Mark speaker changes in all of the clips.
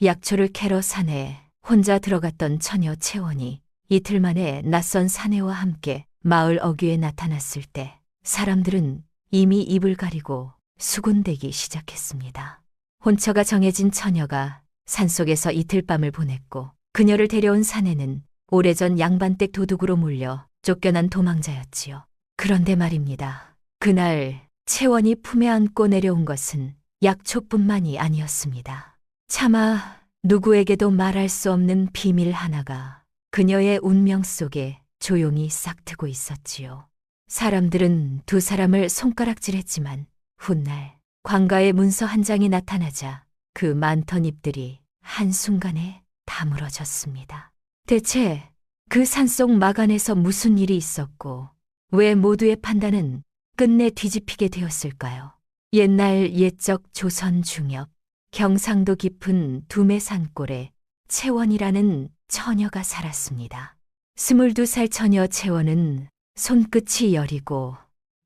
Speaker 1: 약초를 캐러 산에 혼자 들어갔던 처녀 채원이 이틀 만에 낯선 사내와 함께 마을 어귀에 나타났을 때 사람들은 이미 입을 가리고 수군대기 시작했습니다. 혼처가 정해진 처녀가 산속에서 이틀 밤을 보냈고 그녀를 데려온 사내는 오래전 양반댁 도둑으로 몰려 쫓겨난 도망자였지요. 그런데 말입니다. 그날 채원이 품에 안고 내려온 것은 약초뿐만이 아니었습니다. 차마 누구에게도 말할 수 없는 비밀 하나가 그녀의 운명 속에 조용히 싹트고 있었지요. 사람들은 두 사람을 손가락질했지만 훗날 관가에 문서 한 장이 나타나자 그 많던 입들이 한순간에 다물어졌습니다. 대체 그 산속 마간에서 무슨 일이 있었고 왜 모두의 판단은 끝내 뒤집히게 되었을까요? 옛날 옛적 조선 중엽 경상도 깊은 두메 산골에 채원이라는 처녀가 살았습니다. 22살 처녀 채원은 손끝이 여리고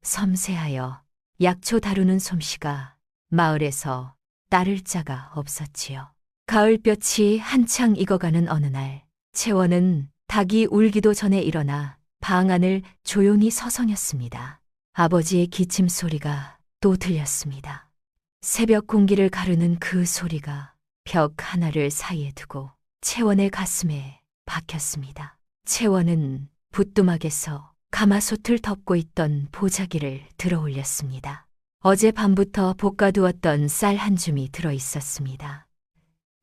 Speaker 1: 섬세하여 약초 다루는 솜씨가 마을에서 따를 자가 없었지요. 가을볕이 한창 익어가는 어느 날 채원은 닭이 울기도 전에 일어나 방 안을 조용히 서성였습니다. 아버지의 기침 소리가 또 들렸습니다. 새벽 공기를 가르는 그 소리가 벽 하나를 사이에 두고 채원의 가슴에 박혔습니다. 채원은 부뚜막에서 가마솥을 덮고 있던 보자기를 들어 올렸습니다. 어젯밤부터 볶아두었던 쌀 한 줌이 들어 있었습니다.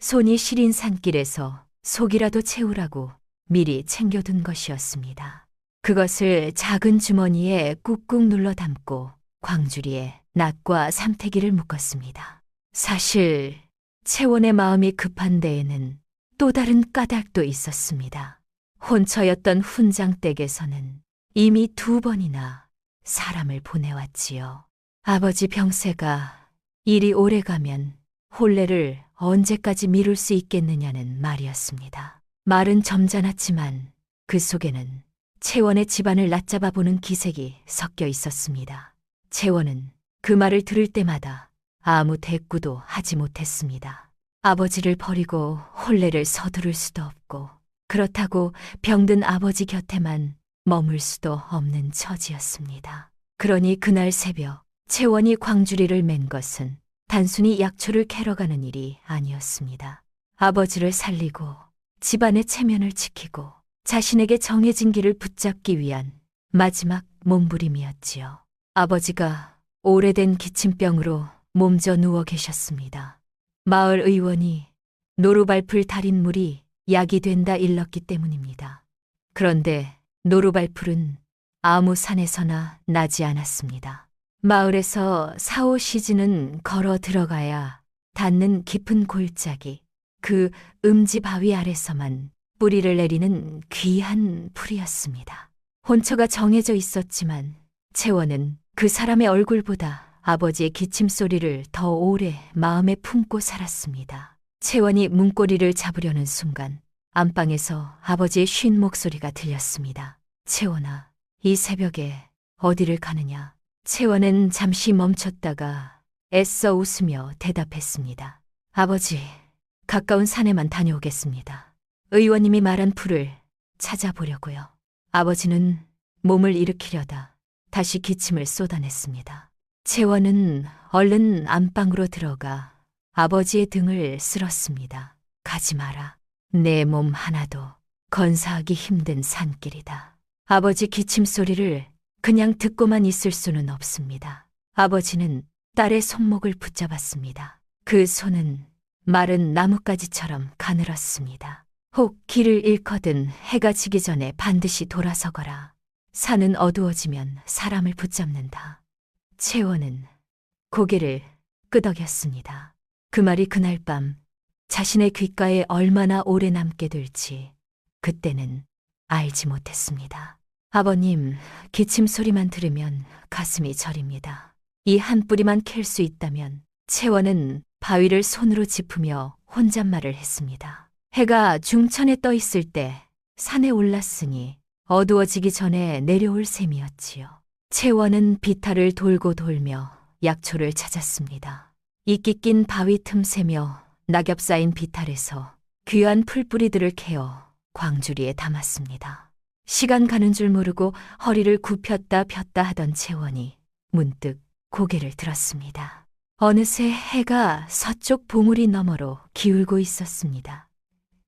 Speaker 1: 손이 시린 산길에서 속이라도 채우라고 미리 챙겨둔 것이었습니다. 그것을 작은 주머니에 꾹꾹 눌러 담고 광주리에 낫과 삼태기를 묶었습니다. 사실 채원의 마음이 급한 데에는 또 다른 까닭도 있었습니다. 혼처였던 훈장댁에서는 이미 2번이나 사람을 보내왔지요. 아버지 병세가 일이 오래가면 혼례를 언제까지 미룰 수 있겠느냐는 말이었습니다. 말은 점잖았지만 그 속에는 채원의 집안을 낮잡아 보는 기색이 섞여 있었습니다. 채원은 그 말을 들을 때마다 아무 대꾸도 하지 못했습니다. 아버지를 버리고 혼례를 서두를 수도 없고 그렇다고 병든 아버지 곁에만 머물 수도 없는 처지였습니다. 그러니 그날 새벽 채원이 광주리를 맨 것은 단순히 약초를 캐러 가는 일이 아니었습니다. 아버지를 살리고 집안의 체면을 지키고 자신에게 정해진 길을 붙잡기 위한 마지막 몸부림이었지요. 아버지가 오래된 기침병으로 몸져 누워 계셨습니다. 마을 의원이 노루발풀 달인 물이 약이 된다 일렀기 때문입니다. 그런데 노루발풀은 아무 산에서나 나지 않았습니다. 마을에서 4-5시즌은 걸어 들어가야 닿는 깊은 골짜기, 그 음지 바위 아래서만 뿌리를 내리는 귀한 풀이었습니다. 혼처가 정해져 있었지만 채원은 그 사람의 얼굴보다 아버지의 기침 소리를 더 오래 마음에 품고 살았습니다. 채원이 문고리를 잡으려는 순간 안방에서 아버지의 쉰 목소리가 들렸습니다. 채원아, 이 새벽에 어디를 가느냐? 채원은 잠시 멈췄다가 애써 웃으며 대답했습니다. 아버지, 가까운 산에만 다녀오겠습니다. 의원님이 말한 풀을 찾아보려고요. 아버지는 몸을 일으키려다 다시 기침을 쏟아냈습니다. 채원은 얼른 안방으로 들어가 아버지의 등을 쓸었습니다. 가지 마라. 내 몸 하나도 건사하기 힘든 산길이다. 아버지 기침 소리를 그냥 듣고만 있을 수는 없습니다. 아버지는 딸의 손목을 붙잡았습니다. 그 손은 마른 나뭇가지처럼 가늘었습니다. 혹 길을 잃거든 해가 지기 전에 반드시 돌아서거라. 산은 어두워지면 사람을 붙잡는다. 채원은 고개를 끄덕였습니다. 그 말이 그날 밤 자신의 귓가에 얼마나 오래 남게 될지 그때는 알지 못했습니다. 아버님, 기침 소리만 들으면 가슴이 저립니다. 이 한 뿌리만 캘 수 있다면 채원은 바위를 손으로 짚으며 혼잣말을 했습니다. 해가 중천에 떠 있을 때 산에 올랐으니 어두워지기 전에 내려올 셈이었지요. 채원은 비탈을 돌고 돌며 약초를 찾았습니다. 이끼 낀 바위 틈새며 낙엽 쌓인 비탈에서 귀한 풀뿌리들을 캐어 광주리에 담았습니다. 시간 가는 줄 모르고 허리를 굽혔다 폈다 하던 채원이 문득 고개를 들었습니다. 어느새 해가 서쪽 봉우리 너머로 기울고 있었습니다.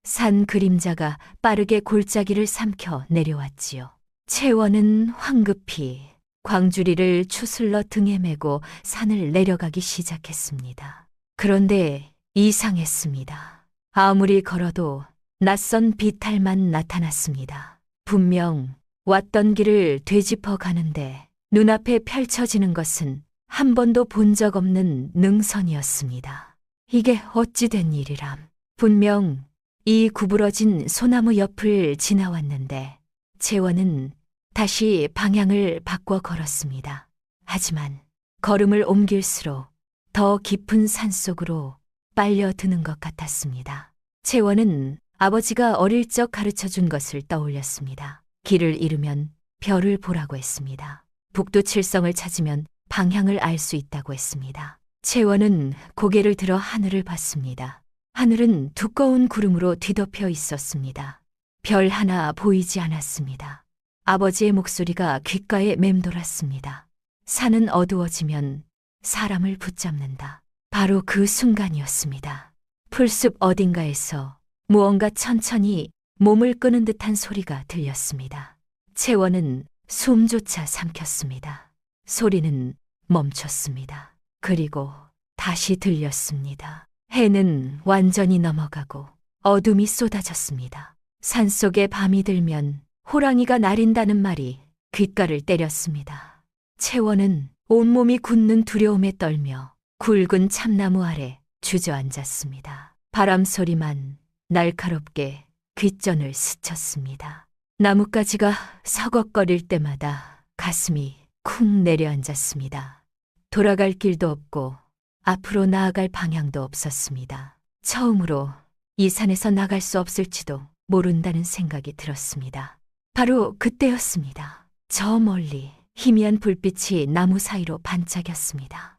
Speaker 1: 산 그림자가 빠르게 골짜기를 삼켜 내려왔지요. 채원은 황급히 광주리를 추슬러 등에 메고 산을 내려가기 시작했습니다. 그런데 이상했습니다. 아무리 걸어도 낯선 비탈만 나타났습니다. 분명 왔던 길을 되짚어 가는데 눈앞에 펼쳐지는 것은 한 번도 본 적 없는 능선이었습니다. 이게 어찌 된 일이람. 분명 이 구부러진 소나무 옆을 지나왔는데 채원은 다시 방향을 바꿔 걸었습니다. 하지만 걸음을 옮길수록 더 깊은 산속으로 빨려드는 것 같았습니다. 채원은 아버지가 어릴 적 가르쳐준 것을 떠올렸습니다. 길을 잃으면 별을 보라고 했습니다. 북두칠성을 찾으면 방향을 알 수 있다고 했습니다. 채원은 고개를 들어 하늘을 봤습니다. 하늘은 두꺼운 구름으로 뒤덮여 있었습니다. 별 하나 보이지 않았습니다. 아버지의 목소리가 귓가에 맴돌았습니다. 산은 어두워지면 사람을 붙잡는다. 바로 그 순간이었습니다. 풀숲 어딘가에서 무언가 천천히 몸을 끄는 듯한 소리가 들렸습니다. 채원은 숨조차 삼켰습니다. 소리는 멈췄습니다. 그리고 다시 들렸습니다. 해는 완전히 넘어가고 어둠이 쏟아졌습니다. 산속에 밤이 들면 호랑이가 나린다는 말이 귓가를 때렸습니다. 채원은 온몸이 굳는 두려움에 떨며 굵은 참나무 아래 주저앉았습니다. 바람 소리만 날카롭게 귓전을 스쳤습니다. 나뭇가지가 서걱거릴 때마다 가슴이 쿵 내려앉았습니다. 돌아갈 길도 없고 앞으로 나아갈 방향도 없었습니다. 처음으로 이 산에서 나갈 수 없을지도 모른다는 생각이 들었습니다. 바로 그때였습니다. 저 멀리 희미한 불빛이 나무 사이로 반짝였습니다.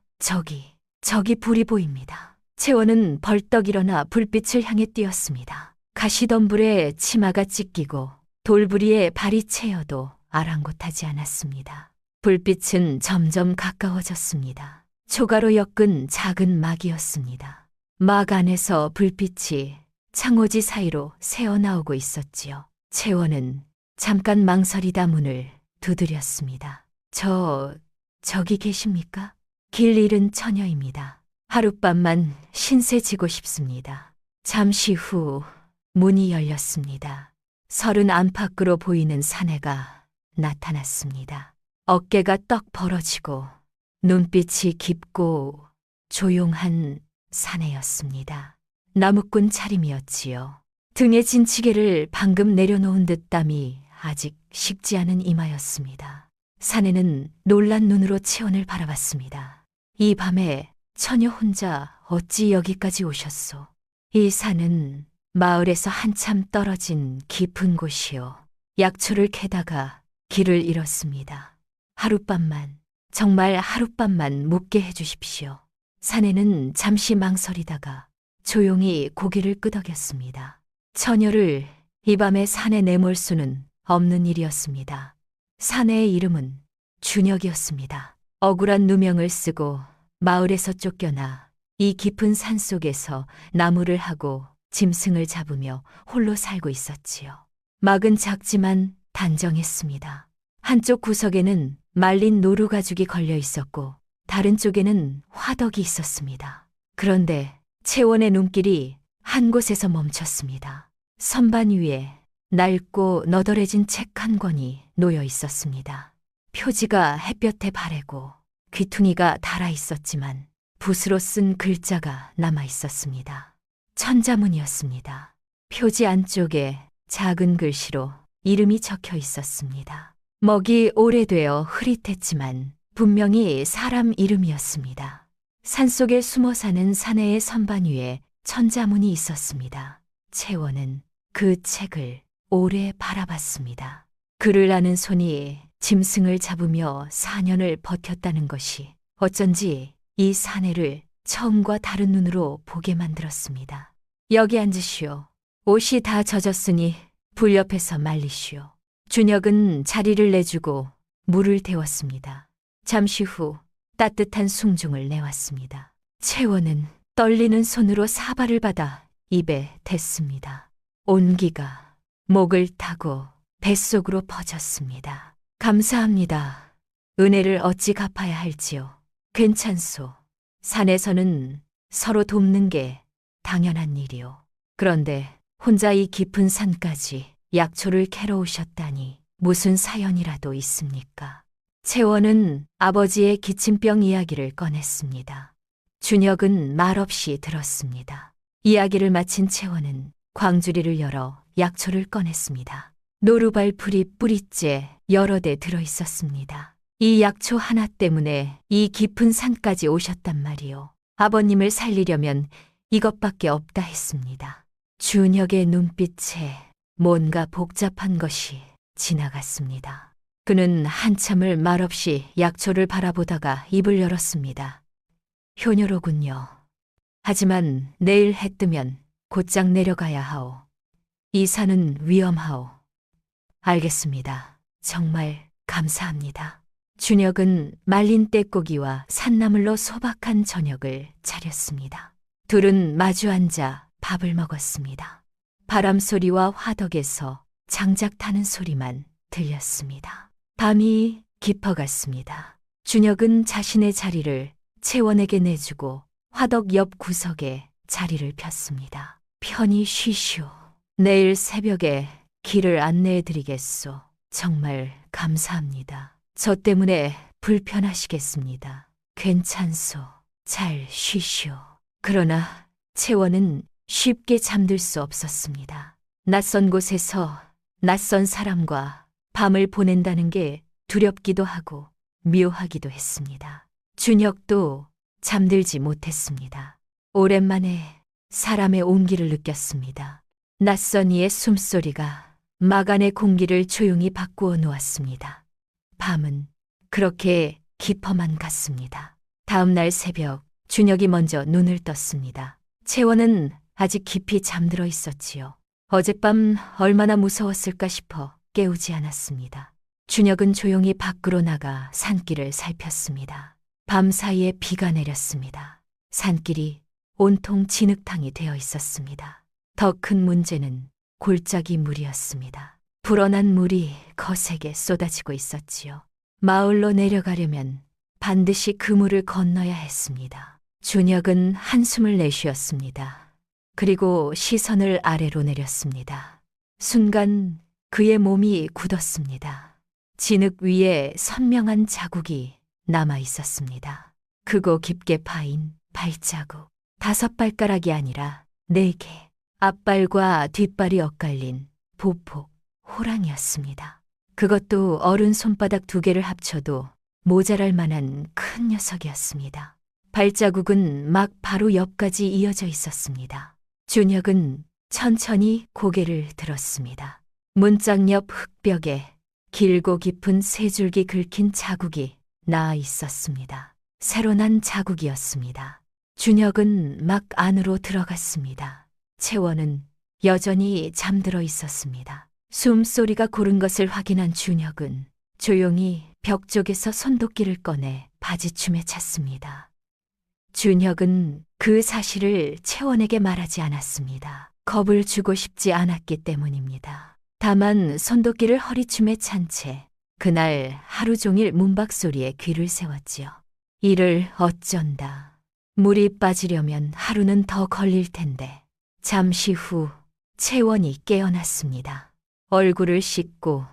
Speaker 1: 저기 불이 보입니다. 채원은 벌떡 일어나 불빛을 향해 뛰었습니다. 가시덤불에 치마가 찢기고 돌부리에 발이 채여도 아랑곳하지 않았습니다. 불빛은 점점 가까워졌습니다. 초가로 엮은 작은 막이었습니다. 막 안에서 불빛이 창호지 사이로 새어나오고 있었지요. 채원은 잠깐 망설이다 문을 두드렸습니다. 저기 계십니까? 길 잃은 처녀입니다. 하룻밤만 신세지고 싶습니다. 잠시 후 문이 열렸습니다. 30 안팎으로 보이는 사내가 나타났습니다. 어깨가 떡 벌어지고 눈빛이 깊고 조용한 사내였습니다. 나무꾼 차림이었지요. 등에 진치개를 방금 내려놓은 듯 땀이 아직 식지 않은 이마였습니다. 사내는 놀란 눈으로 채원을 바라봤습니다. 이 밤에 처녀 혼자 어찌 여기까지 오셨소? 이 산은 마을에서 한참 떨어진 깊은 곳이요. 약초를 캐다가 길을 잃었습니다. 하룻밤만, 정말 하룻밤만 묵게 해주십시오. 사내는 잠시 망설이다가 조용히 고개를 끄덕였습니다. 처녀를 이 밤에 산에 내몰 수는 없는 일이었습니다. 사내의 이름은 준혁이었습니다. 억울한 누명을 쓰고 마을에서 쫓겨나 이 깊은 산 속에서 나무를 하고 짐승을 잡으며 홀로 살고 있었지요. 막은 작지만 단정했습니다. 한쪽 구석에는 말린 노루 가죽이 걸려 있었고 다른 쪽에는 화덕이 있었습니다. 그런데 채원의 눈길이 한 곳에서 멈췄습니다. 선반 위에 낡고 너덜해진 책 한 권이 놓여 있었습니다. 표지가 햇볕에 바래고 귀퉁이가 닳아 있었지만 붓으로 쓴 글자가 남아 있었습니다. 천자문이었습니다. 표지 안쪽에 작은 글씨로 이름이 적혀 있었습니다. 먹이 오래되어 흐릿했지만 분명히 사람 이름이었습니다. 산속에 숨어 사는 사내의 선반 위에 천자문이 있었습니다. 채원은 그 책을 오래 바라봤습니다. 글을 아는 손이 짐승을 잡으며 4년을 버텼다는 것이 어쩐지 이 사내를 처음과 다른 눈으로 보게 만들었습니다. 여기 앉으시오. 옷이 다 젖었으니 불 옆에서 말리시오. 준혁은 자리를 내주고 물을 데웠습니다. 잠시 후 따뜻한 숭중을 내왔습니다. 채원은 떨리는 손으로 사발을 받아 입에 댔습니다. 온기가 목을 타고 뱃속으로 퍼졌습니다. 감사합니다. 은혜를 어찌 갚아야 할지요. 괜찮소. 산에서는 서로 돕는 게 당연한 일이오. 그런데 혼자 이 깊은 산까지 약초를 캐러 오셨다니 무슨 사연이라도 있습니까? 채원은 아버지의 기침병 이야기를 꺼냈습니다. 준혁은 말없이 들었습니다. 이야기를 마친 채원은 광주리를 열어 약초를 꺼냈습니다. 노루발풀이 뿌리째 여러 대 들어있었습니다. 이 약초 하나 때문에 이 깊은 산까지 오셨단 말이오. 아버님을 살리려면 이것밖에 없다 했습니다. 준혁의 눈빛에 뭔가 복잡한 것이 지나갔습니다. 그는 한참을 말없이 약초를 바라보다가 입을 열었습니다. 효녀로군요. 하지만 내일 해 뜨면 곧장 내려가야 하오. 이 산은 위험하오. 알겠습니다. 정말 감사합니다. 준혁은 말린 떼고기와 산나물로 소박한 저녁을 차렸습니다. 둘은 마주 앉아 밥을 먹었습니다. 바람 소리와 화덕에서 장작 타는 소리만 들렸습니다. 밤이 깊어갔습니다. 준혁은 자신의 자리를 채원에게 내주고 화덕 옆 구석에 자리를 폈습니다. 편히 쉬시오. 내일 새벽에 길을 안내해드리겠소. 정말 감사합니다. 저 때문에 불편하시겠습니다. 괜찮소. 잘 쉬시오. 그러나 채원은 쉽게 잠들 수 없었습니다. 낯선 곳에서 낯선 사람과 밤을 보낸다는 게 두렵기도 하고 묘하기도 했습니다. 준혁도 잠들지 못했습니다. 오랜만에 사람의 온기를 느꼈습니다. 낯선 이의 숨소리가 마간의 공기를 조용히 바꾸어 놓았습니다. 밤은 그렇게 깊어만 갔습니다. 다음 날 새벽 준혁이 먼저 눈을 떴습니다. 채원은 아직 깊이 잠들어 있었지요. 어젯밤 얼마나 무서웠을까 싶어 깨우지 않았습니다. 준혁은 조용히 밖으로 나가 산길을 살폈습니다. 밤 사이에 비가 내렸습니다. 산길이 온통 진흙탕이 되어 있었습니다. 더 큰 문제는 골짜기 물이었습니다. 불어난 물이 거세게 쏟아지고 있었지요. 마을로 내려가려면 반드시 그 물을 건너야 했습니다. 준혁은 한숨을 내쉬었습니다. 그리고 시선을 아래로 내렸습니다. 순간 그의 몸이 굳었습니다. 진흙 위에 선명한 자국이 남아 있었습니다. 크고 깊게 파인 발자국. 5발가락이 아니라 4개. 앞발과 뒷발이 엇갈린 보폭, 호랑이였습니다. 그것도 어른 손바닥 2개를 합쳐도 모자랄 만한 큰 녀석이었습니다. 발자국은 막 바로 옆까지 이어져 있었습니다. 준혁은 천천히 고개를 들었습니다. 문짝 옆 흙벽에 길고 깊은 3줄기 긁힌 자국이 나아 있었습니다. 새로 난 자국이었습니다. 준혁은 막 안으로 들어갔습니다. 채원은 여전히 잠들어 있었습니다. 숨소리가 고른 것을 확인한 준혁은 조용히 벽 쪽에서 손도끼를 꺼내 바지춤에 찼습니다. 준혁은 그 사실을 채원에게 말하지 않았습니다. 겁을 주고 싶지 않았기 때문입니다. 다만 손도끼를 허리춤에 찬 채 그날 하루 종일 문박 소리에 귀를 세웠지요. 이를 어쩐다. 물이 빠지려면 하루는 더 걸릴 텐데. 잠시 후 채원이 깨어났습니다. 얼굴을 씻고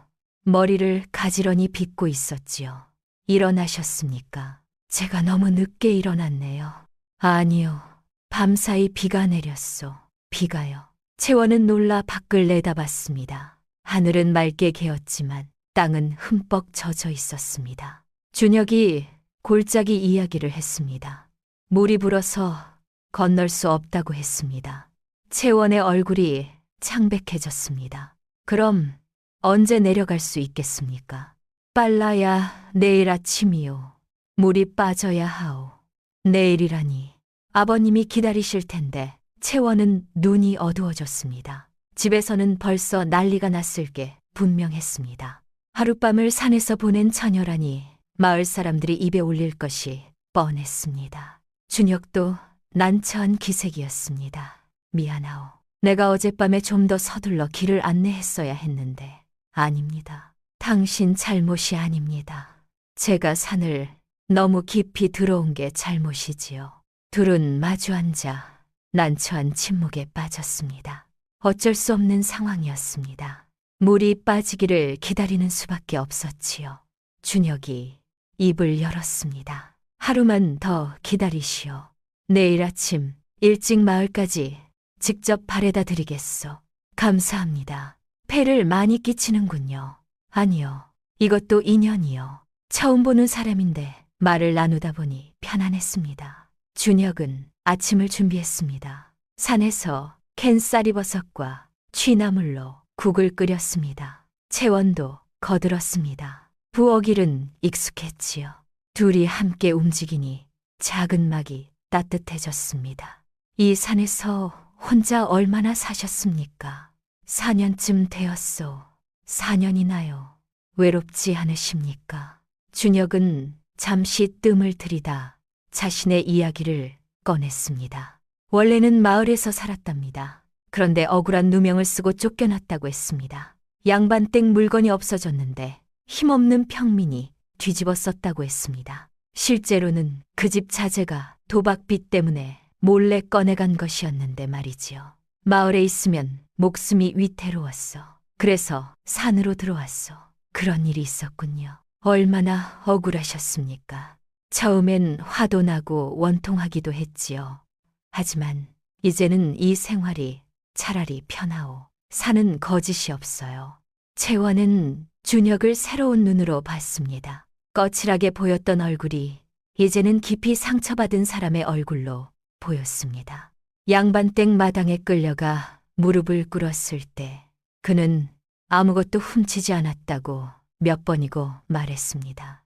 Speaker 1: 머리를 가지런히 빗고 있었지요. 일어나셨습니까? 제가 너무 늦게 일어났네요. 아니요. 밤사이 비가 내렸소. 비가요. 채원은 놀라 밖을 내다봤습니다. 하늘은 맑게 개었지만 땅은 흠뻑 젖어 있었습니다. 준혁이 골짜기 이야기를 했습니다. 물이 불어서 건널 수 없다고 했습니다. 채원의 얼굴이 창백해졌습니다. 그럼 언제 내려갈 수 있겠습니까? 빨라야 내일 아침이요. 물이 빠져야 하오. 내일이라니 아버님이 기다리실 텐데 채원은 눈이 어두워졌습니다. 집에서는 벌써 난리가 났을 게 분명했습니다. 하룻밤을 산에서 보낸 처녀라니 마을 사람들이 입에 올릴 것이 뻔했습니다. 준혁도 난처한 기색이었습니다. 미안하오. 내가 어젯밤에 좀 더 서둘러 길을 안내했어야 했는데. 아닙니다. 당신 잘못이 아닙니다. 제가 산을 너무 깊이 들어온 게 잘못이지요. 둘은 마주 앉아 난처한 침묵에 빠졌습니다. 어쩔 수 없는 상황이었습니다. 물이 빠지기를 기다리는 수밖에 없었지요. 준혁이 입을 열었습니다. 하루만 더 기다리시오. 내일 아침 일찍 마을까지 직접 바래다 드리겠소. 감사합니다. 폐를 많이 끼치는군요. 아니요. 이것도 인연이요. 처음 보는 사람인데 말을 나누다 보니 편안했습니다. 준혁은 아침을 준비했습니다. 산에서 캔 쌀이버섯과 취나물로 국을 끓였습니다. 채원도 거들었습니다. 부엌일은 익숙했지요. 둘이 함께 움직이니 작은 막이 따뜻해졌습니다. 이 산에서 혼자 얼마나 사셨습니까? 4년쯤 되었소. 4년이나요. 외롭지 않으십니까? 준혁은 잠시 뜸을 들이다 자신의 이야기를 꺼냈습니다. 원래는 마을에서 살았답니다. 그런데 억울한 누명을 쓰고 쫓겨났다고 했습니다. 양반댁 물건이 없어졌는데 힘없는 평민이 뒤집어 썼다고 했습니다. 실제로는 그 집 자재가 도박빚 때문에 몰래 꺼내간 것이었는데 말이지요. 마을에 있으면 목숨이 위태로웠어. 그래서 산으로 들어왔어. 그런 일이 있었군요. 얼마나 억울하셨습니까? 처음엔 화도 나고 원통하기도 했지요. 하지만 이제는 이 생활이 차라리 편하오. 사는 거짓이 없어요. 채원은 준혁을 새로운 눈으로 봤습니다. 거칠하게 보였던 얼굴이 이제는 깊이 상처받은 사람의 얼굴로 보였습니다. 양반댁 마당에 끌려가 무릎을 꿇었을 때 그는 아무것도 훔치지 않았다고 몇 번이고 말했습니다.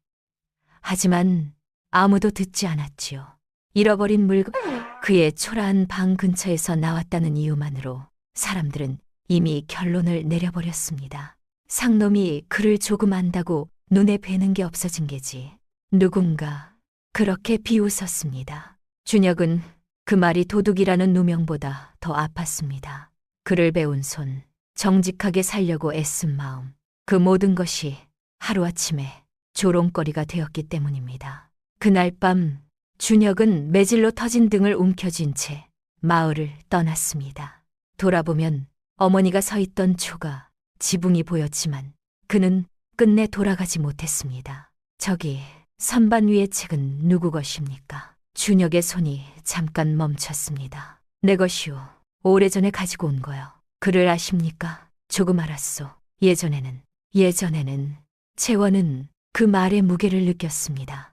Speaker 1: 하지만 아무도 듣지 않았지요. 잃어버린 물건, 그의 초라한 방 근처에서 나왔다는 이유만으로 사람들은 이미 결론을 내려버렸습니다. 상놈이 그를 조금 안다고 눈에 뵈는 게 없어진 게지. 누군가 그렇게 비웃었습니다. 준혁은 그 말이 도둑이라는 누명보다 더 아팠습니다. 그를 배운 손, 정직하게 살려고 애쓴 마음, 그 모든 것이 하루아침에 조롱거리가 되었기 때문입니다. 그날 밤 준혁은 매질로 터진 등을 움켜쥔 채 마을을 떠났습니다. 돌아보면 어머니가 서 있던 초가 지붕이 보였지만 그는 끝내 돌아가지 못했습니다. 저기 선반 위의 책은 누구 것입니까? 준혁의 손이 잠깐 멈췄습니다. 내 것이오. 오래전에 가지고 온 거요. 그를 아십니까? 조금 알았소. 예전에는 채원은 그 말의 무게를 느꼈습니다.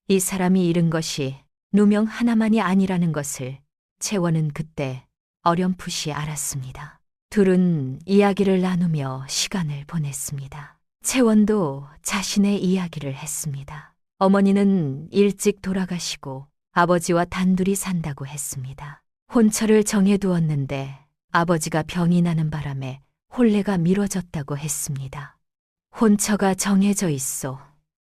Speaker 1: 이 사람이 잃은 것이 누명 하나만이 아니라는 것을 채원은 그때 어렴풋이 알았습니다. 둘은 이야기를 나누며 시간을 보냈습니다. 채원도 자신의 이야기를 했습니다. 어머니는 일찍 돌아가시고 아버지와 단둘이 산다고 했습니다. 혼처를 정해두었는데 아버지가 병이 나는 바람에 혼례가 미뤄졌다고 했습니다. 혼처가 정해져 있어.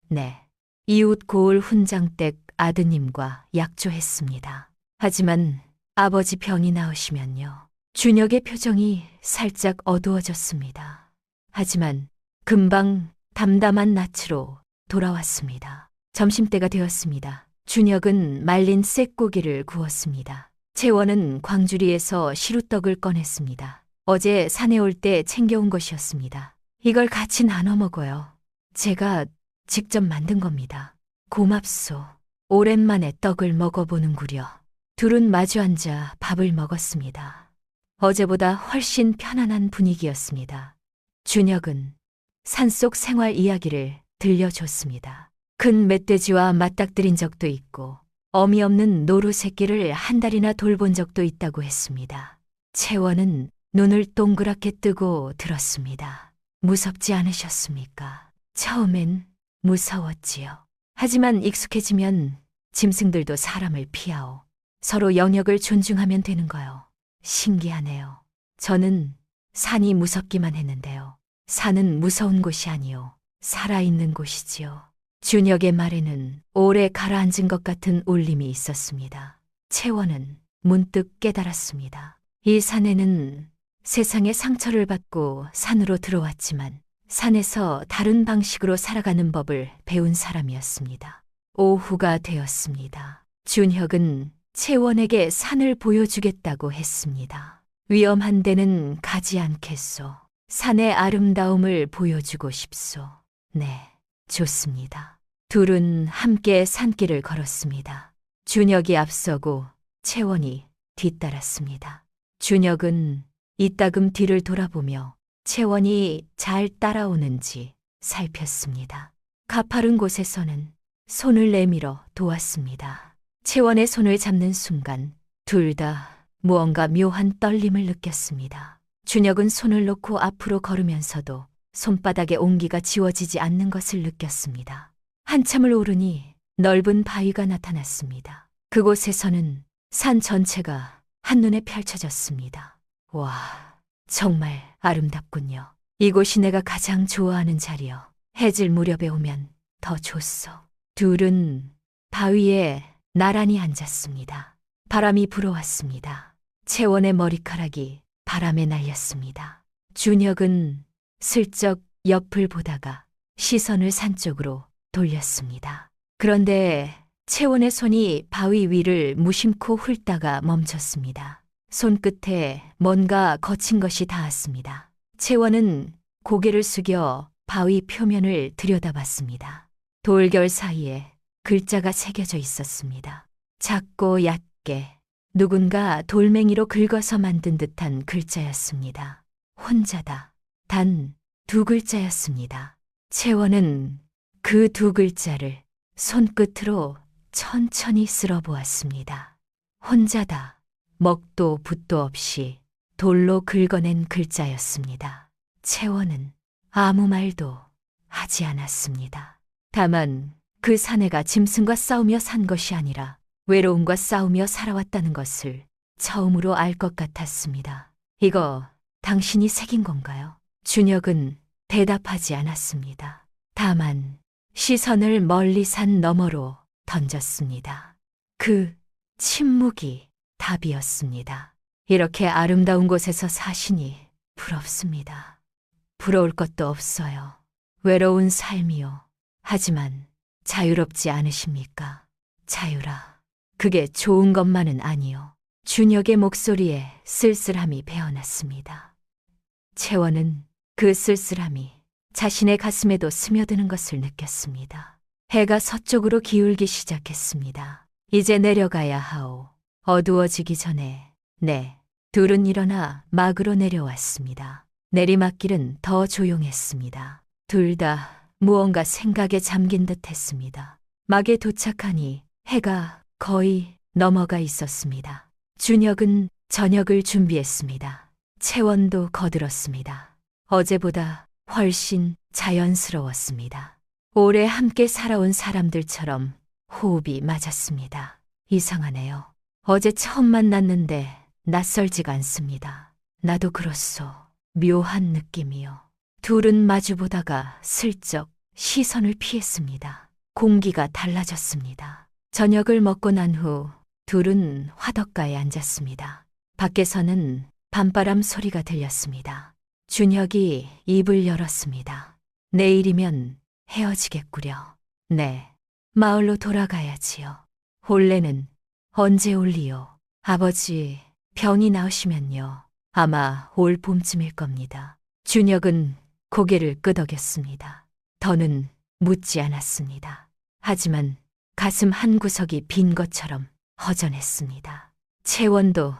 Speaker 1: 네. 이웃 고을 훈장댁 아드님과 약조했습니다. 하지만 아버지 병이 나으시면요. 준혁의 표정이 살짝 어두워졌습니다. 하지만 금방 담담한 낯으로 돌아왔습니다. 점심때가 되었습니다. 준혁은 말린 쇳고기를 구웠습니다. 채원은 광주리에서 시루떡을 꺼냈습니다. 어제 산에 올 때 챙겨온 것이었습니다. 이걸 같이 나눠 먹어요. 제가 직접 만든 겁니다. 고맙소. 오랜만에 떡을 먹어보는구려. 둘은 마주 앉아 밥을 먹었습니다. 어제보다 훨씬 편안한 분위기였습니다. 준혁은 산속 생활 이야기를 들려줬습니다. 큰 멧돼지와 맞닥뜨린 적도 있고 어미 없는 노루 새끼를 한 달이나 돌본 적도 있다고 했습니다. 채원은 눈을 동그랗게 뜨고 들었습니다. 무섭지 않으셨습니까? 처음엔 무서웠지요. 하지만 익숙해지면 짐승들도 사람을 피하오. 서로 영역을 존중하면 되는 거요. 신기하네요. 저는 산이 무섭기만 했는데요. 산은 무서운 곳이 아니요. 살아있는 곳이지요. 준혁의 말에는 오래 가라앉은 것 같은 울림이 있었습니다. 채원은 문득 깨달았습니다. 이 산에는 세상에 상처를 받고 산으로 들어왔지만 산에서 다른 방식으로 살아가는 법을 배운 사람이었습니다. 오후가 되었습니다. 준혁은 채원에게 산을 보여주겠다고 했습니다. 위험한 데는 가지 않겠소. 산의 아름다움을 보여주고 싶소. 네, 좋습니다. 둘은 함께 산길을 걸었습니다. 준혁이 앞서고 채원이 뒤따랐습니다. 준혁은 이따금 뒤를 돌아보며 채원이 잘 따라오는지 살폈습니다. 가파른 곳에서는 손을 내밀어 도왔습니다. 채원의 손을 잡는 순간 둘 다 무언가 묘한 떨림을 느꼈습니다. 준혁은 손을 놓고 앞으로 걸으면서도 손바닥에 온기가 지워지지 않는 것을 느꼈습니다. 한참을 오르니 넓은 바위가 나타났습니다. 그곳에서는 산 전체가 한눈에 펼쳐졌습니다. 와, 정말 아름답군요. 이곳이 내가 가장 좋아하는 자리여. 해질 무렵에 오면 더 좋소. 둘은 바위에 나란히 앉았습니다. 바람이 불어왔습니다. 채원의 머리카락이 바람에 날렸습니다. 준혁은 슬쩍 옆을 보다가 시선을 산 쪽으로 돌렸습니다. 그런데 채원의 손이 바위 위를 무심코 훑다가 멈췄습니다. 손끝에 뭔가 거친 것이 닿았습니다. 채원은 고개를 숙여 바위 표면을 들여다봤습니다. 돌결 사이에 글자가 새겨져 있었습니다. 작고 얕게 누군가 돌멩이로 긁어서 만든 듯한 글자였습니다. 혼자다. 단 2글자였습니다. 채원은 그 2글자를 손끝으로 천천히 쓸어보았습니다. 혼자다. 먹도 붓도 없이 돌로 긁어낸 글자였습니다. 채원은 아무 말도 하지 않았습니다. 다만 그 사내가 짐승과 싸우며 산 것이 아니라 외로움과 싸우며 살아왔다는 것을 처음으로 알 것 같았습니다. 이거 당신이 새긴 건가요? 준혁은 대답하지 않았습니다. 다만 시선을 멀리 산 너머로 던졌습니다. 그 침묵이 답이었습니다. 이렇게 아름다운 곳에서 사시니 부럽습니다. 부러울 것도 없어요. 외로운 삶이요. 하지만 자유롭지 않으십니까? 자유라. 그게 좋은 것만은 아니요. 준혁의 목소리에 쓸쓸함이 배어났습니다. 채원은 그 쓸쓸함이 자신의 가슴에도 스며드는 것을 느꼈습니다. 해가 서쪽으로 기울기 시작했습니다. 이제 내려가야 하오. 어두워지기 전에. 네. 둘은 일어나 막으로 내려왔습니다. 내리막길은 더 조용했습니다. 둘 다 무언가 생각에 잠긴 듯 했습니다. 막에 도착하니 해가 거의 넘어가 있었습니다. 준혁은 저녁을 준비했습니다. 채원도 거들었습니다. 어제보다 훨씬 자연스러웠습니다. 오래 함께 살아온 사람들처럼 호흡이 맞았습니다. 이상하네요. 어제 처음 만났는데 낯설지가 않습니다. 나도 그렇소. 묘한 느낌이요. 둘은 마주보다가 슬쩍 시선을 피했습니다. 공기가 달라졌습니다. 저녁을 먹고 난 후 둘은 화덕가에 앉았습니다. 밖에서는 밤바람 소리가 들렸습니다. 준혁이 입을 열었습니다. 내일이면 헤어지겠구려. 네, 마을로 돌아가야지요. 혼례는 언제 올리요? 아버지 병이 나으시면요. 아마 올 봄쯤일 겁니다. 준혁은 고개를 끄덕였습니다. 더는 묻지 않았습니다. 하지만 가슴 한구석이 빈 것처럼 허전했습니다. 채원도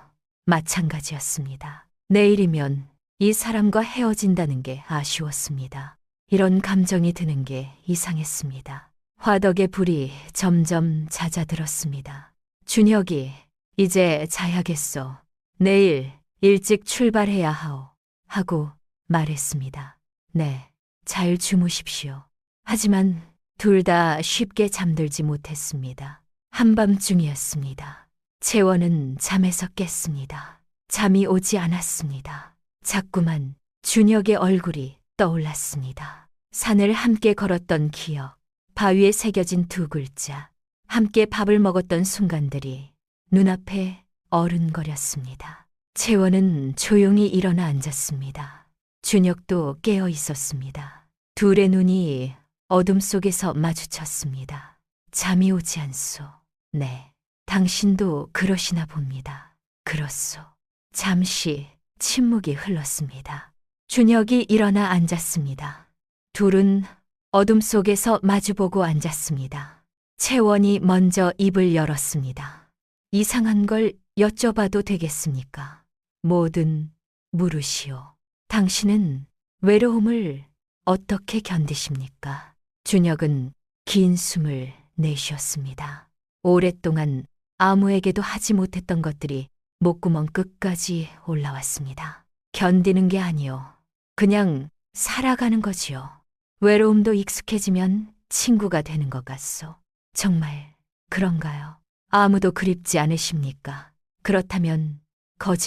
Speaker 1: 마찬가지였습니다. 내일이면 이 사람과 헤어진다는 게 아쉬웠습니다. 이런 감정이 드는 게 이상했습니다. 화덕의 불이 점점 잦아들었습니다. 준혁이 이제 자야겠소. 내일 일찍 출발해야 하오. 하고 말했습니다. 네, 잘 주무십시오. 하지만 둘 다 쉽게 잠들지 못했습니다. 한밤중이었습니다. 채원은 잠에서 깼습니다. 잠이 오지 않았습니다. 자꾸만 준혁의 얼굴이 떠올랐습니다. 산을 함께 걸었던 기억, 바위에 새겨진 두 글자, 함께 밥을 먹었던 순간들이 눈앞에 어른거렸습니다. 채원은 조용히 일어나 앉았습니다. 준혁도 깨어 있었습니다. 둘의 눈이 어둠 속에서 마주쳤습니다. 잠이 오지 않소. 네, 당신도 그러시나 봅니다. 그렇소. 잠시 침묵이 흘렀습니다. 준혁이 일어나 앉았습니다. 둘은 어둠 속에서 마주보고 앉았습니다. 채원이 먼저 입을 열었습니다. 이상한 걸 여쭤봐도 되겠습니까? 뭐든 물으시오. 당신은 외로움을 어떻게 견디십니까? 준혁은 긴 숨을 내쉬었습니다. 오랫동안 아무에게도 하지 못했던 것들이 목구멍 끝까지 올라왔습니다. 견디는 게 아니요. 그냥 살아가는 거지요. 외로움도 익숙해지면 친구가 되는 것 같소. 정말 그런가요? 아무도 그립지 않으십니까? 그렇다면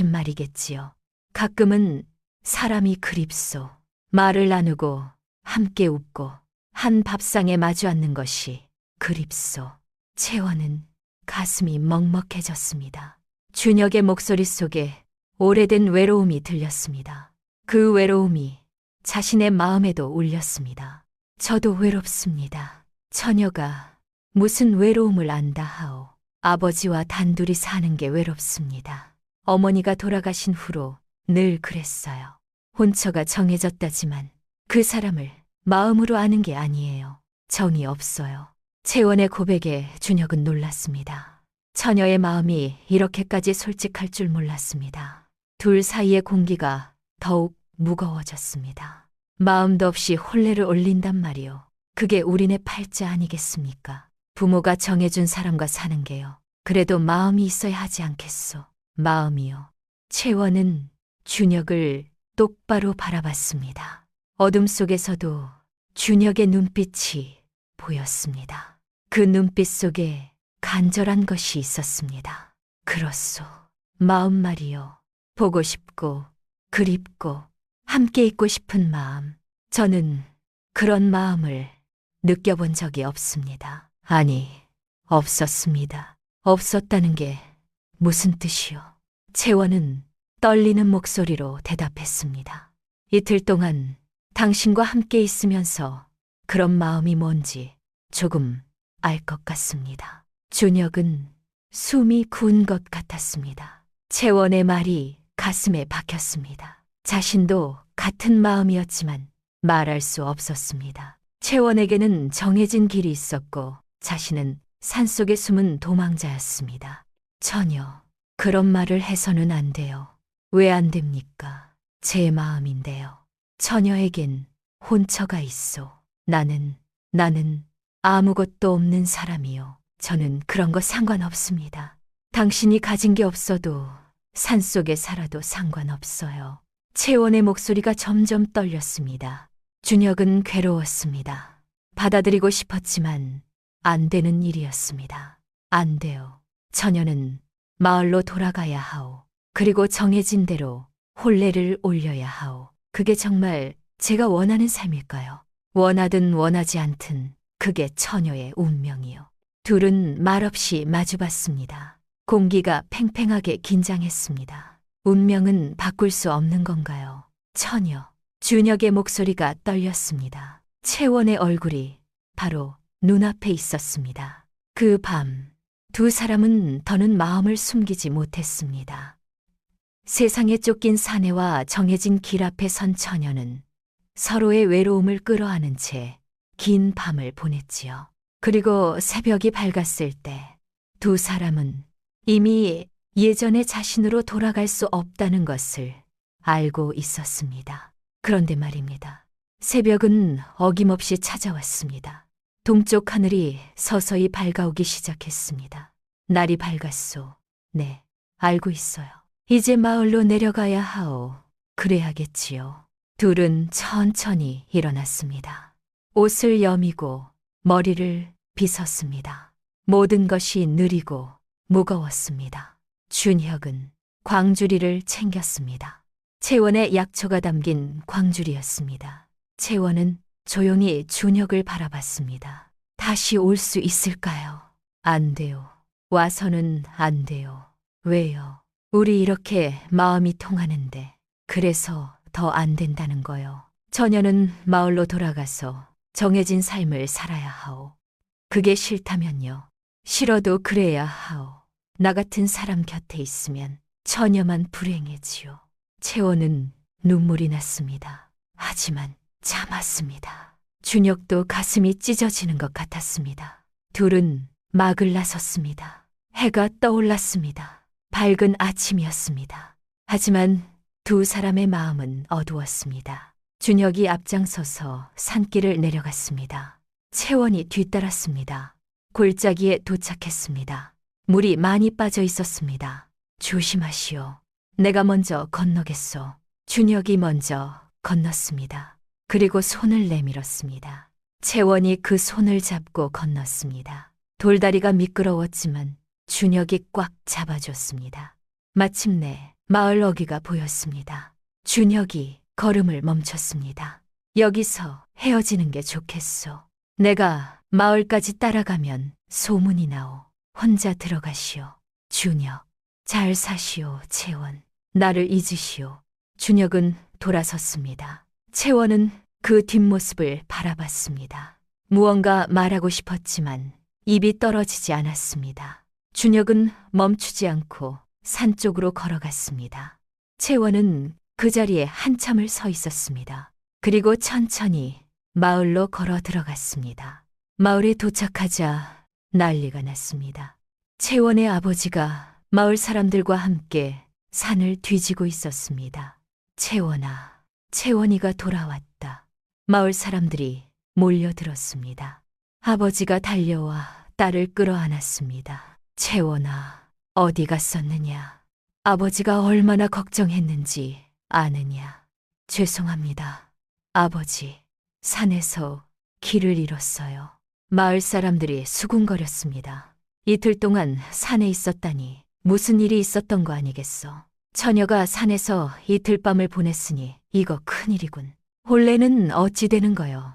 Speaker 1: 거짓말이겠지요. 가끔은 사람이 그립소. 말을 나누고 함께 웃고 한 밥상에 마주 앉는 것이 그립소. 채원은 가슴이 먹먹해졌습니다. 준혁의 목소리 속에 오래된 외로움이 들렸습니다. 그 외로움이 자신의 마음에도 울렸습니다. 저도 외롭습니다. 처녀가 무슨 외로움을 안다 하오. 아버지와 단둘이 사는 게 외롭습니다. 어머니가 돌아가신 후로 늘 그랬어요. 혼처가 정해졌다지만 그 사람을 마음으로 아는 게 아니에요. 정이 없어요. 채원의 고백에 준혁은 놀랐습니다. 처녀의 마음이 이렇게까지 솔직할 줄 몰랐습니다. 둘 사이의 공기가 더욱 무거워졌습니다. 마음도 없이 혼례를 올린단 말이요. 그게 우리네 팔자 아니겠습니까? 부모가 정해준 사람과 사는 게요. 그래도 마음이 있어야 하지 않겠소. 마음이요. 채원은 준혁을 똑바로 바라봤습니다. 어둠 속에서도 준혁의 눈빛이 보였습니다. 그 눈빛 속에 간절한 것이 있었습니다. 그렇소. 마음 말이요. 보고 싶고 그립고 함께 있고 싶은 마음. 저는 그런 마음을 느껴본 적이 없습니다. 아니, 없었습니다. 없었다는 게 무슨 뜻이요? 채원은 떨리는 목소리로 대답했습니다. 이틀 동안 당신과 함께 있으면서 그런 마음이 뭔지 조금 알 것 같습니다. 준혁은 숨이 굳은 것 같았습니다. 채원의 말이 가슴에 박혔습니다. 자신도 같은 마음이었지만 말할 수 없었습니다. 채원에게는 정해진 길이 있었고 자신은 산속에 숨은 도망자였습니다. 전혀 그런 말을 해서는 안 돼요. 왜 안 됩니까? 제 마음인데요. 처녀에겐 혼처가 있소. 나는 아무것도 없는 사람이요. 저는 그런 거 상관없습니다. 당신이 가진 게 없어도 산속에 살아도 상관없어요. 채원의 목소리가 점점 떨렸습니다. 준혁은 괴로웠습니다. 받아들이고 싶었지만 안 되는 일이었습니다. 안 돼요. 처녀는 마을로 돌아가야 하오. 그리고 정해진 대로 혼례를 올려야 하오. 그게 정말 제가 원하는 삶일까요? 원하든 원하지 않든 그게 처녀의 운명이요. 둘은 말없이 마주봤습니다. 공기가 팽팽하게 긴장했습니다. 운명은 바꿀 수 없는 건가요? 처녀. 준혁의 목소리가 떨렸습니다. 채원의 얼굴이 바로 눈앞에 있었습니다. 그 밤, 두 사람은 더는 마음을 숨기지 못했습니다. 세상에 쫓긴 사내와 정해진 길 앞에 선 처녀는 서로의 외로움을 끌어안은 채 긴 밤을 보냈지요. 그리고 새벽이 밝았을 때 두 사람은 이미 예전의 자신으로 돌아갈 수 없다는 것을 알고 있었습니다. 그런데 말입니다. 새벽은 어김없이 찾아왔습니다. 동쪽 하늘이 서서히 밝아오기 시작했습니다. 날이 밝았소. 네, 알고 있어요. 이제 마을로 내려가야 하오. 그래야겠지요. 둘은 천천히 일어났습니다. 옷을 여미고 머리를 빗었습니다. 모든 것이 느리고 무거웠습니다. 준혁은 광주리를 챙겼습니다. 채원의 약초가 담긴 광주리였습니다. 채원은 조용히 준혁을 바라봤습니다. 다시 올 수 있을까요? 안 돼요. 와서는 안 돼요. 왜요? 우리 이렇게 마음이 통하는데 그래서 더 안 된다는 거요. 처녀는 마을로 돌아가서 정해진 삶을 살아야 하오. 그게 싫다면요. 싫어도 그래야 하오. 나 같은 사람 곁에 있으면 처녀만 불행해지요. 채원은 눈물이 났습니다. 하지만 참았습니다. 준혁도 가슴이 찢어지는 것 같았습니다. 둘은 막을 나섰습니다. 해가 떠올랐습니다. 밝은 아침이었습니다. 하지만 두 사람의 마음은 어두웠습니다. 준혁이 앞장서서 산길을 내려갔습니다. 채원이 뒤따랐습니다. 골짜기에 도착했습니다. 물이 많이 빠져 있었습니다. 조심하시오. 내가 먼저 건너겠소. 준혁이 먼저 건넜습니다. 그리고 손을 내밀었습니다. 채원이 그 손을 잡고 건넜습니다. 돌다리가 미끄러웠지만 준혁이 꽉 잡아줬습니다. 마침내 마을 어귀가 보였습니다. 준혁이 걸음을 멈췄습니다. 여기서 헤어지는 게 좋겠소. 내가 마을까지 따라가면 소문이 나오. 혼자 들어가시오. 준혁, 잘 사시오, 채원. 나를 잊으시오. 준혁은 돌아섰습니다. 채원은 그 뒷모습을 바라봤습니다. 무언가 말하고 싶었지만 입이 떨어지지 않았습니다. 준혁은 멈추지 않고 산 쪽으로 걸어갔습니다. 채원은 그 자리에 한참을 서 있었습니다. 그리고 천천히 마을로 걸어 들어갔습니다. 마을에 도착하자 난리가 났습니다. 채원의 아버지가 마을 사람들과 함께 산을 뒤지고 있었습니다. 채원아, 채원이가 돌아왔다. 마을 사람들이 몰려들었습니다. 아버지가 달려와 딸을 끌어안았습니다. 채원아, 어디 갔었느냐? 아버지가 얼마나 걱정했는지 아느냐? 죄송합니다. 아버지, 산에서 길을 잃었어요. 마을 사람들이 수군거렸습니다. 이틀 동안 산에 있었다니 무슨 일이 있었던 거 아니겠어? 처녀가 산에서 이틀 밤을 보냈으니 이거 큰일이군. 혼례는 어찌 되는 거요?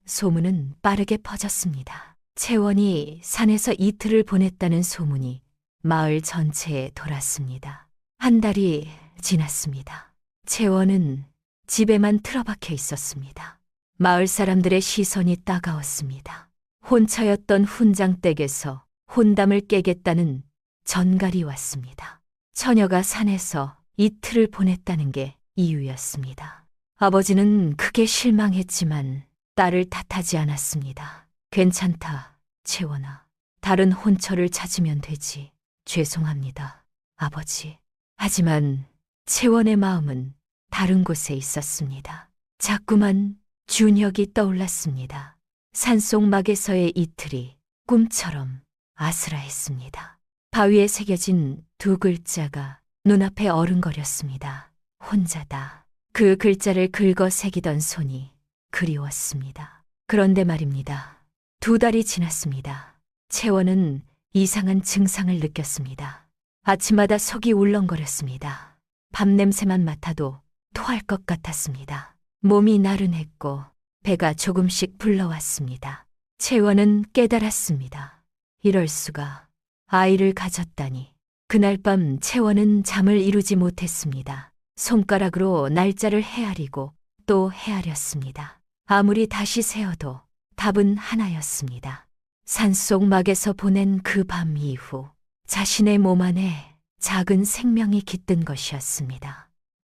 Speaker 1: 소문은 빠르게 퍼졌습니다. 채원이 산에서 이틀을 보냈다는 소문이 마을 전체에 돌았습니다. 한 달이 지났습니다. 채원은 집에만 틀어박혀 있었습니다. 마을 사람들의 시선이 따가웠습니다. 혼처였던 훈장댁에서 혼담을 깨겠다는 전갈이 왔습니다. 처녀가 산에서 이틀을 보냈다는 게 이유였습니다. 아버지는 크게 실망했지만 딸을 탓하지 않았습니다. 괜찮다, 채원아. 다른 혼처를 찾으면 되지. 죄송합니다, 아버지. 하지만 채원의 마음은 다른 곳에 있었습니다. 자꾸만 준혁이 떠올랐습니다. 산속막에서의 이틀이 꿈처럼 아슬아했습니다. 바위에 새겨진 두 글자가 눈앞에 어른거렸습니다. 혼자다. 그 글자를 긁어 새기던 손이 그리웠습니다. 그런데 말입니다. 두 달이 지났습니다. 채원은 이상한 증상을 느꼈습니다. 아침마다 속이 울렁거렸습니다. 밤 냄새만 맡아도 토할 것 같았습니다. 몸이 나른했고 배가 조금씩 불러왔습니다. 채원은 깨달았습니다. 이럴 수가. 아이를 가졌다니. 그날 밤 채원은 잠을 이루지 못했습니다. 손가락으로 날짜를 헤아리고 또 헤아렸습니다. 아무리 다시 세어도 답은 하나였습니다. 산속막에서 보낸 그 밤 이후 자신의 몸 안에 작은 생명이 깃든 것이었습니다.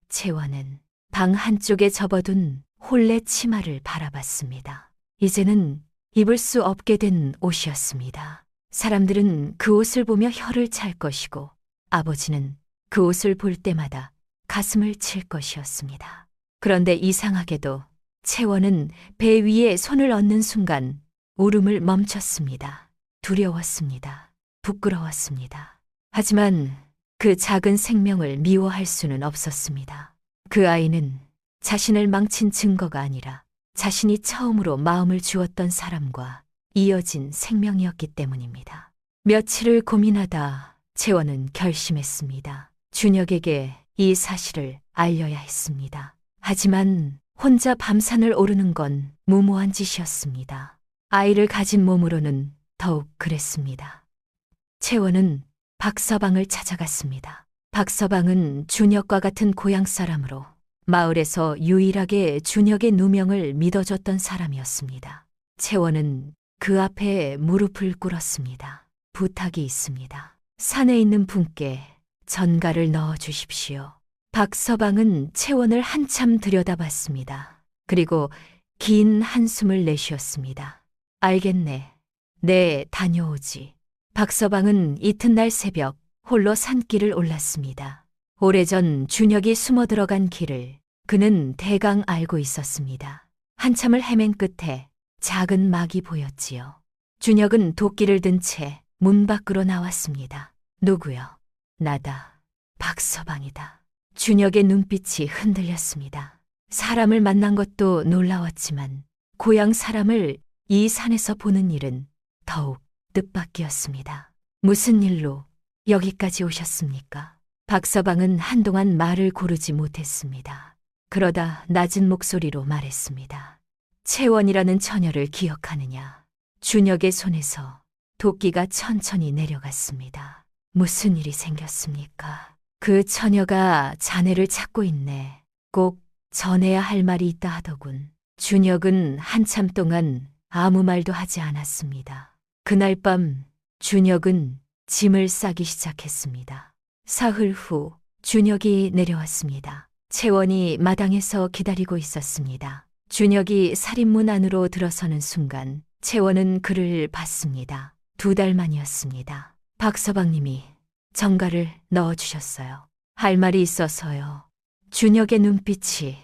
Speaker 1: 채원은 방 한쪽에 접어둔 혼례 치마를 바라봤습니다. 이제는 입을 수 없게 된 옷이었습니다. 사람들은 그 옷을 보며 혀를 찰 것이고 아버지는 그 옷을 볼 때마다 가슴을 칠 것이었습니다. 그런데 이상하게도 채원은 배 위에 손을 얹는 순간 울음을 멈췄습니다. 두려웠습니다. 부끄러웠습니다. 하지만 그 작은 생명을 미워할 수는 없었습니다. 그 아이는 자신을 망친 증거가 아니라 자신이 처음으로 마음을 주었던 사람과 이어진 생명이었기 때문입니다. 며칠을 고민하다 채원은 결심했습니다. 준혁에게 이 사실을 알려야 했습니다. 하지만 혼자 밤산을 오르는 건 무모한 짓이었습니다. 아이를 가진 몸으로는 더욱 그랬습니다. 채원은 박서방을 찾아갔습니다. 박서방은 준혁과 같은 고향 사람으로 마을에서 유일하게 준혁의 누명을 믿어줬던 사람이었습니다. 채원은 그 앞에 무릎을 꿇었습니다. 부탁이 있습니다. 산에 있는 분께 전가를 넣어 주십시오. 박서방은 채원을 한참 들여다봤습니다. 그리고 긴 한숨을 내쉬었습니다. 알겠네. 네, 다녀오지. 박서방은 이튿날 새벽 홀로 산길을 올랐습니다. 오래전 준혁이 숨어 들어간 길을 그는 대강 알고 있었습니다. 한참을 헤맨 끝에 작은 막이 보였지요. 준혁은 도끼를 든 채 문 밖으로 나왔습니다. 누구요? 나다. 박서방이다. 준혁의 눈빛이 흔들렸습니다. 사람을 만난 것도 놀라웠지만 고향 사람을 이 산에서 보는 일은 더욱 뜻밖이었습니다. 무슨 일로 여기까지 오셨습니까? 박서방은 한동안 말을 고르지 못했습니다. 그러다 낮은 목소리로 말했습니다. 채원이라는 처녀를 기억하느냐? 준혁의 손에서 도끼가 천천히 내려갔습니다. 무슨 일이 생겼습니까? 그 처녀가 자네를 찾고 있네. 꼭 전해야 할 말이 있다 하더군. 준혁은 한참 동안 아무 말도 하지 않았습니다. 그날 밤 준혁은 짐을 싸기 시작했습니다. 사흘 후 준혁이 내려왔습니다. 채원이 마당에서 기다리고 있었습니다. 준혁이 살인문 안으로 들어서는 순간 채원은 그를 봤습니다. 2달 만이었습니다. 박서방님이 전가를 넣어주셨어요. 할 말이 있어서요. 준혁의 눈빛이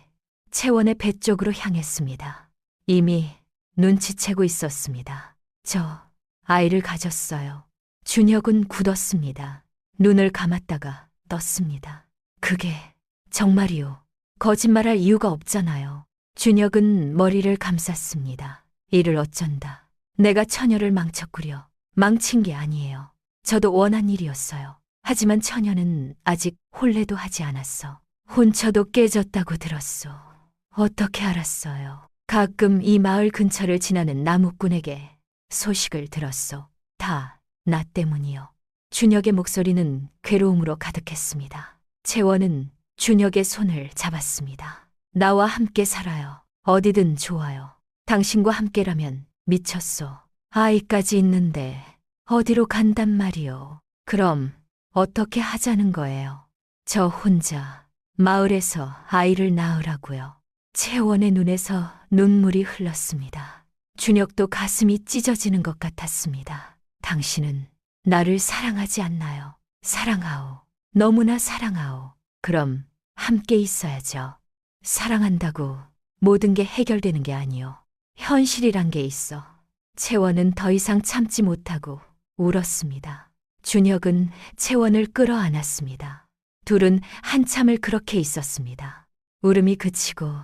Speaker 1: 채원의 배 쪽으로 향했습니다. 이미 눈치채고 있었습니다. 저 아이를 가졌어요. 준혁은 굳었습니다. 눈을 감았다가 떴습니다. 그게 정말이요. 거짓말할 이유가 없잖아요. 준혁은 머리를 감쌌습니다. 이를 어쩐다. 내가 처녀를 망쳤구려. 망친 게 아니에요. 저도 원한 일이었어요. 하지만 처녀는 아직 혼례도 하지 않았어. 혼처도 깨졌다고 들었소. 어떻게 알았어요? 가끔 이 마을 근처를 지나는 나무꾼에게 소식을 들었소. 다 나 때문이요. 준혁의 목소리는 괴로움으로 가득했습니다. 채원은 준혁의 손을 잡았습니다. 나와 함께 살아요. 어디든 좋아요. 당신과 함께라면 미쳤소. 아이까지 있는데 어디로 간단 말이요. 그럼 어떻게 하자는 거예요? 저 혼자 마을에서 아이를 낳으라고요. 채원의 눈에서 눈물이 흘렀습니다. 준혁도 가슴이 찢어지는 것 같았습니다. 당신은 나를 사랑하지 않나요? 사랑하오. 너무나 사랑하오. 그럼 함께 있어야죠. 사랑한다고 모든 게 해결되는 게 아니요. 현실이란 게 있어. 채원은 더 이상 참지 못하고 울었습니다. 준혁은 채원을 끌어안았습니다. 둘은 한참을 그렇게 있었습니다. 울음이 그치고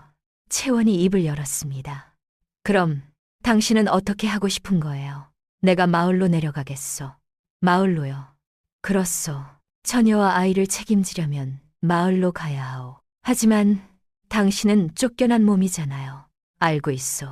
Speaker 1: 채원이 입을 열었습니다. 그럼 당신은 어떻게 하고 싶은 거예요? 내가 마을로 내려가겠소. 마을로요. 그렇소. 처녀와 아이를 책임지려면 마을로 가야 하오. 하지만 당신은 쫓겨난 몸이잖아요. 알고 있소.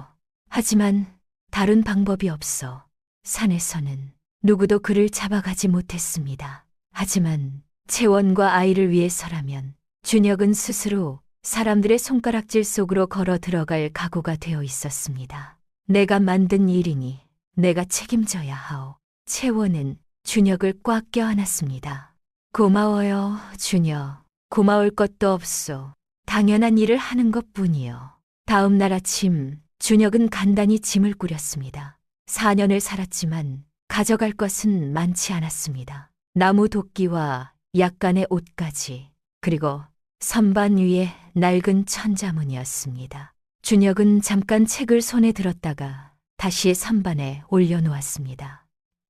Speaker 1: 하지만 다른 방법이 없어. 산에서는 누구도 그를 잡아가지 못했습니다. 하지만 채원과 아이를 위해서라면 준혁은 스스로 사람들의 손가락질 속으로 걸어 들어갈 각오가 되어 있었습니다. 내가 만든 일이니 내가 책임져야 하오. 채원은 준혁을 꽉 껴안았습니다. 고마워요, 준혁. 고마울 것도 없소. 당연한 일을 하는 것뿐이요. 다음 날 아침 준혁은 간단히 짐을 꾸렸습니다. 4년을 살았지만 가져갈 것은 많지 않았습니다. 나무 도끼와 약간의 옷까지, 그리고 선반 위에 낡은 천자문이었습니다. 준혁은 잠깐 책을 손에 들었다가 다시 선반에 올려놓았습니다.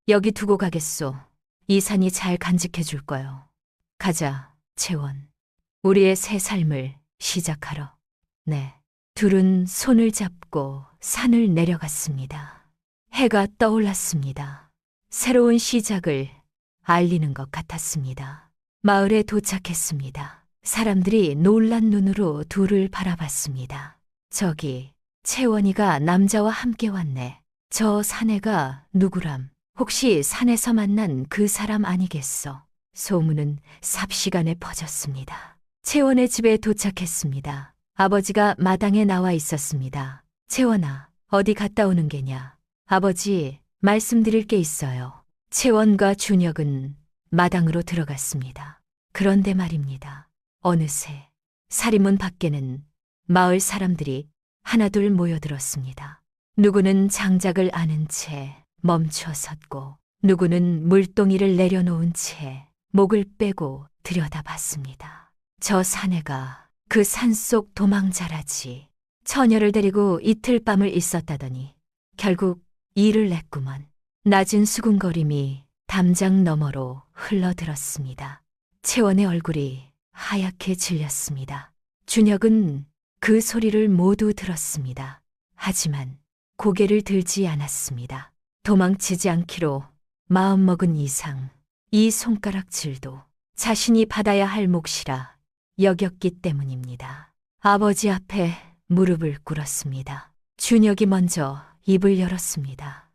Speaker 1: 여기 두고 가겠소. 이 산이 잘 간직해 줄 거요. 가자, 채원. 우리의 새 삶을 시작하러. 네. 둘은 손을 잡고 산을 내려갔습니다. 해가 떠올랐습니다. 새로운 시작을 알리는 것 같았습니다. 마을에 도착했습니다. 사람들이 놀란 눈으로 둘을 바라봤습니다. 저기 채원이가 남자와 함께 왔네. 저 사내가 누구람? 혹시 산에서 만난 그 사람 아니겠어? 소문은 삽시간에 퍼졌습니다. 채원의 집에 도착했습니다. 아버지가 마당에 나와 있었습니다. 채원아, 어디 갔다 오는 게냐? 아버지, 말씀드릴 게 있어요. 채원과 준혁은 마당으로 들어갔습니다. 그런데 말입니다. 어느새 사리문 밖에는 마을 사람들이 하나둘 모여들었습니다. 누구는 장작을 아는 채 멈춰 섰고, 누구는 물동이를 내려놓은 채 목을 빼고 들여다봤습니다. 저 사내가 그 산속 도망자라지. 처녀를 데리고 이틀 밤을 있었다더니 결국 일을 냈구먼. 낮은 수군거림이 담장 너머로 흘러들었습니다. 채원의 얼굴이 하얗게 질렸습니다. 준혁은 그 소리를 모두 들었습니다. 하지만 고개를 들지 않았습니다. 도망치지 않기로 마음먹은 이상 이 손가락질도 자신이 받아야 할 몫이라 여겼기 때문입니다. 아버지 앞에 무릎을 꿇었습니다. 준혁이 먼저 입을 열었습니다.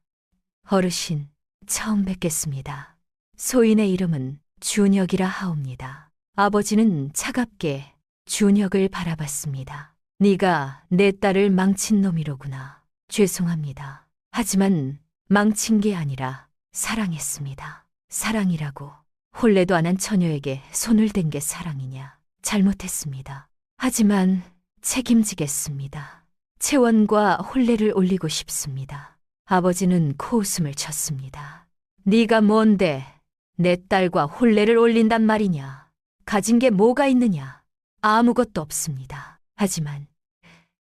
Speaker 1: 어르신, 처음 뵙겠습니다. 소인의 이름은 준혁이라 하옵니다. 아버지는 차갑게 준혁을 바라봤습니다. 네가 내 딸을 망친 놈이로구나. 죄송합니다. 하지만 망친 게 아니라 사랑했습니다. 사랑이라고 혼례도 안 한 처녀에게 손을 댄 게 사랑이냐. 잘못했습니다. 하지만 책임지겠습니다. 채원과 혼례를 올리고 싶습니다. 아버지는 코웃음을 쳤습니다. 네가 뭔데 내 딸과 혼례를 올린단 말이냐. 가진 게 뭐가 있느냐. 아무것도 없습니다. 하지만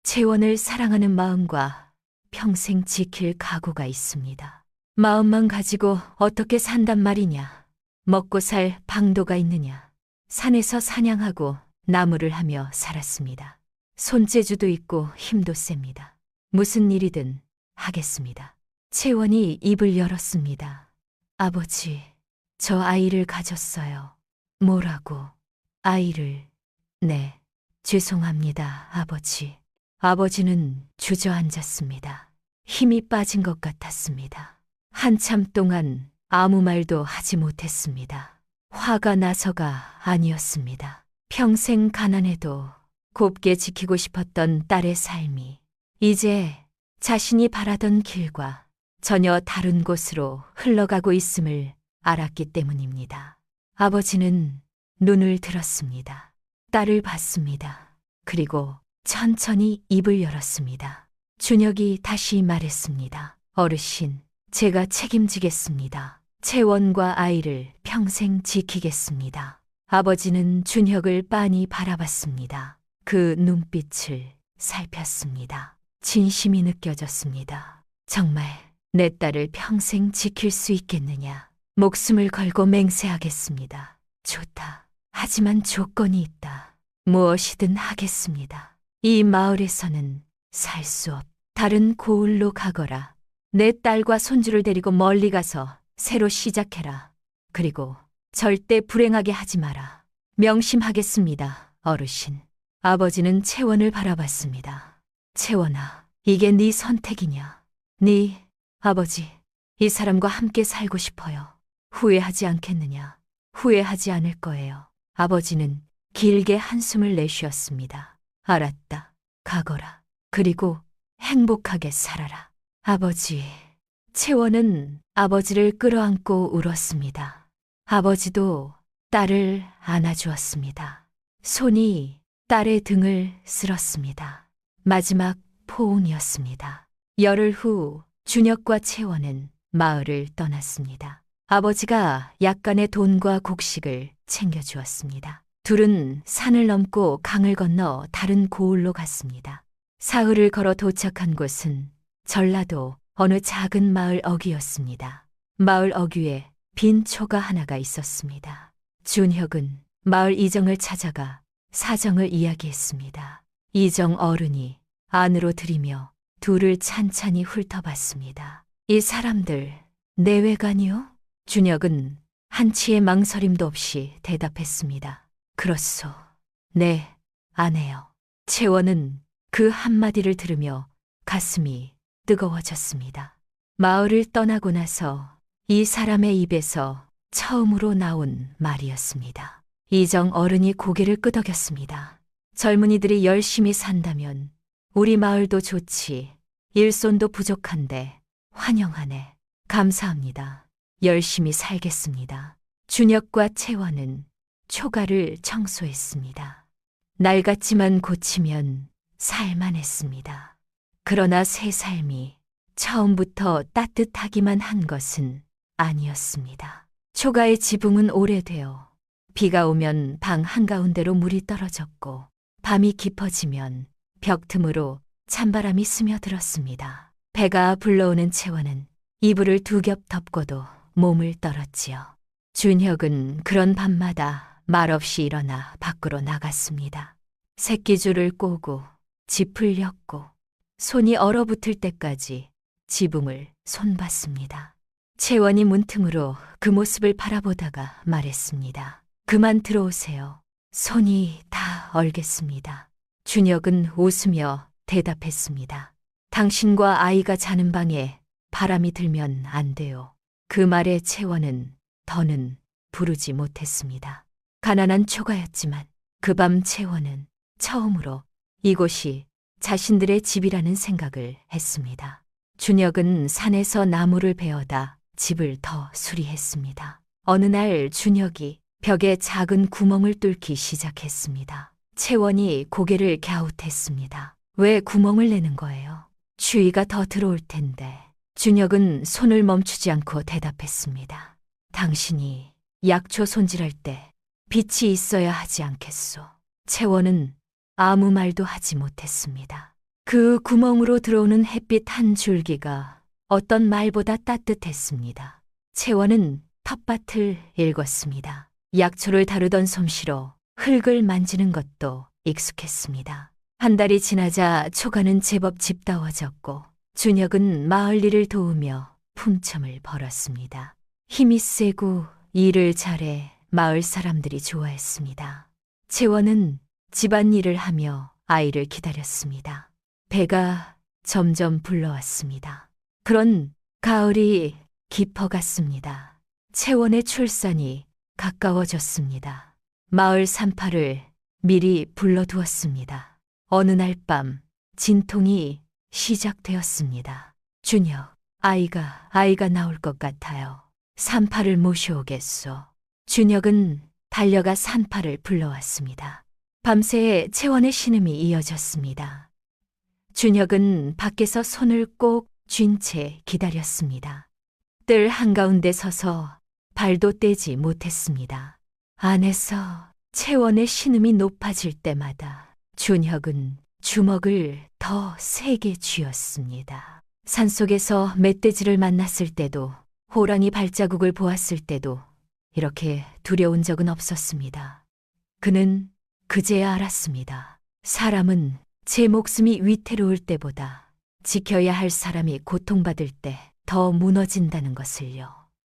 Speaker 1: 채원을 사랑하는 마음과 평생 지킬 각오가 있습니다. 마음만 가지고 어떻게 산단 말이냐. 먹고 살 방도가 있느냐. 산에서 사냥하고 나무를 하며 살았습니다. 손재주도 있고 힘도 셉니다. 무슨 일이든 하겠습니다. 채원이 입을 열었습니다. 아버지, 저 아이를 가졌어요. 뭐라고? 아이를. 네, 죄송합니다, 아버지. 아버지는 주저앉았습니다. 힘이 빠진 것 같았습니다. 한참 동안 아무 말도 하지 못했습니다. 화가 나서가 아니었습니다. 평생 가난해도 곱게 지키고 싶었던 딸의 삶이 이제 자신이 바라던 길과 전혀 다른 곳으로 흘러가고 있음을 알았기 때문입니다. 아버지는 눈을 들었습니다. 딸을 봤습니다. 그리고 천천히 입을 열었습니다. 준혁이 다시 말했습니다. 어르신, 제가 책임지겠습니다. 채원과 아이를 평생 지키겠습니다. 아버지는 준혁을 빤히 바라봤습니다. 그 눈빛을 살폈습니다. 진심이 느껴졌습니다. 정말 내 딸을 평생 지킬 수 있겠느냐. 목숨을 걸고 맹세하겠습니다. 좋다. 하지만 조건이 있다. 무엇이든 하겠습니다. 이 마을에서는 살 수 없. 다른 고을로 가거라. 내 딸과 손주를 데리고 멀리 가서 새로 시작해라. 그리고 절대 불행하게 하지 마라. 명심하겠습니다, 어르신. 아버지는 채원을 바라봤습니다. 채원아, 이게 네 선택이냐? 네, 아버지, 이 사람과 함께 살고 싶어요. 후회하지 않겠느냐? 후회하지 않을 거예요. 아버지는 길게 한숨을 내쉬었습니다. 알았다. 가거라. 그리고 행복하게 살아라. 아버지. 채원은 아버지를 끌어안고 울었습니다. 아버지도 딸을 안아주었습니다. 손이 딸의 등을 쓸었습니다. 마지막 포옹이었습니다. 열흘 후 준혁과 채원은 마을을 떠났습니다. 아버지가 약간의 돈과 곡식을 챙겨주었습니다. 둘은 산을 넘고 강을 건너 다른 고을로 갔습니다. 사흘을 걸어 도착한 곳은 전라도 어느 작은 마을 어귀였습니다. 마을 어귀에 빈 초가 하나가 있었습니다. 준혁은 마을 이정을 찾아가 사정을 이야기했습니다. 이정 어른이 안으로 들이며 둘을 찬찬히 훑어봤습니다. 이 사람들 내외간이요? 준혁은 한치의 망설임도 없이 대답했습니다. 그렇소. 네, 아내요. 채원은 그 한마디를 들으며 가슴이 뜨거워졌습니다. 마을을 떠나고 나서 이 사람의 입에서 처음으로 나온 말이었습니다. 이정 어른이 고개를 끄덕였습니다. 젊은이들이 열심히 산다면 우리 마을도 좋지. 일손도 부족한데 환영하네. 감사합니다. 열심히 살겠습니다. 준혁과 채원은 초가를 청소했습니다. 낡았지만 고치면 살만했습니다. 그러나 새 삶이 처음부터 따뜻하기만 한 것은 아니었습니다. 초가의 지붕은 오래되어 비가 오면 방 한가운데로 물이 떨어졌고 밤이 깊어지면 벽 틈으로 찬바람이 스며들었습니다. 배가 불러오는 채원은 이불을 두 겹 덮고도 몸을 떨었지요. 준혁은 그런 밤마다 말없이 일어나 밖으로 나갔습니다. 새끼줄을 꼬고 짚을 엮고 손이 얼어붙을 때까지 지붕을 손봤습니다. 채원이 문틈으로 그 모습을 바라보다가 말했습니다. 그만 들어오세요. 손이 다 얼겠습니다. 준혁은 웃으며 대답했습니다. 당신과 아이가 자는 방에 바람이 들면 안 돼요. 그 말에 채원은 더는 부르지 못했습니다. 가난한 초가였지만 그 밤 채원은 처음으로 이곳이 자신들의 집이라는 생각을 했습니다. 준혁은 산에서 나무를 베어다 집을 더 수리했습니다. 어느 날 준혁이 벽에 작은 구멍을 뚫기 시작했습니다. 채원이 고개를 갸웃했습니다. 왜 구멍을 내는 거예요? 추위가 더 들어올 텐데. 준혁은 손을 멈추지 않고 대답했습니다. 당신이 약초 손질할 때 빛이 있어야 하지 않겠소. 채원은 아무 말도 하지 못했습니다. 그 구멍으로 들어오는 햇빛 한 줄기가 어떤 말보다 따뜻했습니다. 채원은 텃밭을 읽었습니다. 약초를 다루던 솜씨로 흙을 만지는 것도 익숙했습니다. 한 달이 지나자 초가는 제법 집다워졌고 준혁은 마을 일을 도우며 품점을 벌었습니다. 힘이 세고 일을 잘해 마을 사람들이 좋아했습니다. 채원은 집안일을 하며 아이를 기다렸습니다. 배가 점점 불러왔습니다. 그런 가을이 깊어갔습니다. 채원의 출산이 가까워졌습니다. 마을 산파를 미리 불러두었습니다. 어느 날 밤 진통이 시작되었습니다. 준혁, 아이가 나올 것 같아요. 산파를 모셔오겠소. 준혁은 달려가 산파를 불러왔습니다. 밤새 채원의 신음이 이어졌습니다. 준혁은 밖에서 손을 꼭 쥔 채 기다렸습니다. 뜰 한가운데 서서 발도 떼지 못했습니다. 안에서 채원의 신음이 높아질 때마다 준혁은 주먹을 더 세게 쥐었습니다. 산속에서 멧돼지를 만났을 때도 호랑이 발자국을 보았을 때도 이렇게 두려운 적은 없었습니다. 그는 그제야 알았습니다. 사람은 제 목숨이 위태로울 때보다 지켜야 할 사람이 고통받을 때 더 무너진다는 것을요.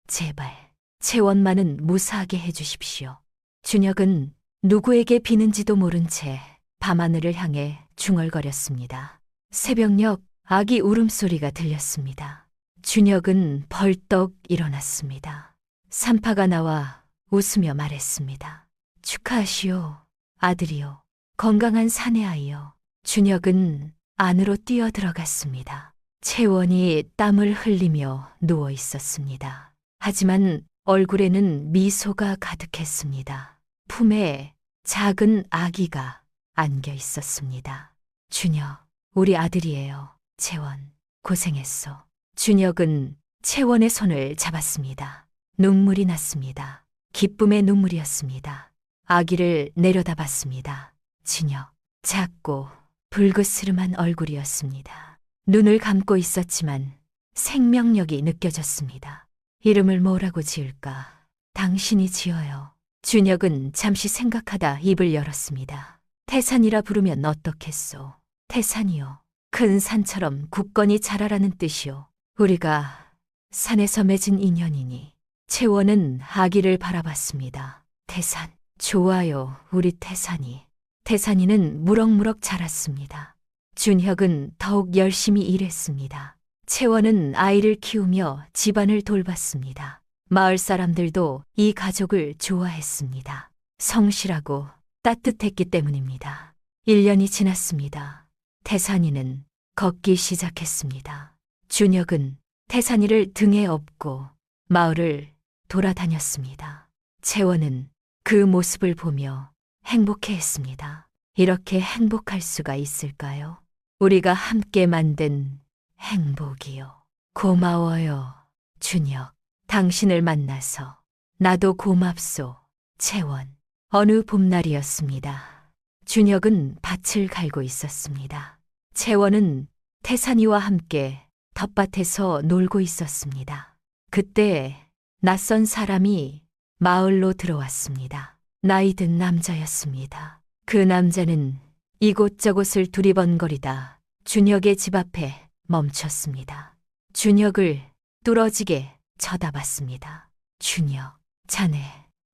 Speaker 1: 제발 채원만은 무사하게 해주십시오. 준혁은 누구에게 비는지도 모른 채 밤하늘을 향해 중얼거렸습니다. 새벽녘 아기 울음소리가 들렸습니다. 준혁은 벌떡 일어났습니다. 산파가 나와 웃으며 말했습니다. 축하하시오, 아들이요. 건강한 사내아이요. 준혁은 안으로 뛰어들어갔습니다. 채원이 땀을 흘리며 누워 있었습니다. 하지만 얼굴에는 미소가 가득했습니다. 품에 작은 아기가 안겨 있었습니다. 준혁, 우리 아들이에요. 채원, 고생했어. 준혁은 채원의 손을 잡았습니다. 눈물이 났습니다. 기쁨의 눈물이었습니다. 아기를 내려다봤습니다. 준혁, 작고 불그스름한 얼굴이었습니다. 눈을 감고 있었지만 생명력이 느껴졌습니다. 이름을 뭐라고 지을까? 당신이 지어요. 준혁은 잠시 생각하다 입을 열었습니다. 태산이라 부르면 어떻겠소? 태산이요. 큰 산처럼 굳건히 자라라는 뜻이요. 우리가 산에서 맺은 인연이니 채원은 아기를 바라봤습니다. 태산, 좋아요, 우리 태산이. 태산이는 무럭무럭 자랐습니다. 준혁은 더욱 열심히 일했습니다. 채원은 아이를 키우며 집안을 돌봤습니다. 마을 사람들도 이 가족을 좋아했습니다. 성실하고 따뜻했기 때문입니다. 1년이 지났습니다. 태산이는 걷기 시작했습니다. 준혁은 태산이를 등에 업고 마을을 돌아다녔습니다. 채원은 그 모습을 보며 행복해했습니다. 이렇게 행복할 수가 있을까요? 우리가 함께 만든 행복이요. 고마워요, 준혁. 당신을 만나서 나도 고맙소, 채원. 어느 봄날이었습니다. 준혁은 밭을 갈고 있었습니다. 채원은 태산이와 함께 텃밭에서 놀고 있었습니다. 그때 낯선 사람이 마을로 들어왔습니다. 나이든 남자였습니다. 그 남자는 이곳저곳을 두리번거리다 준혁의 집 앞에 멈췄습니다. 준혁을 뚫어지게 쳐다봤습니다. 준혁, 자네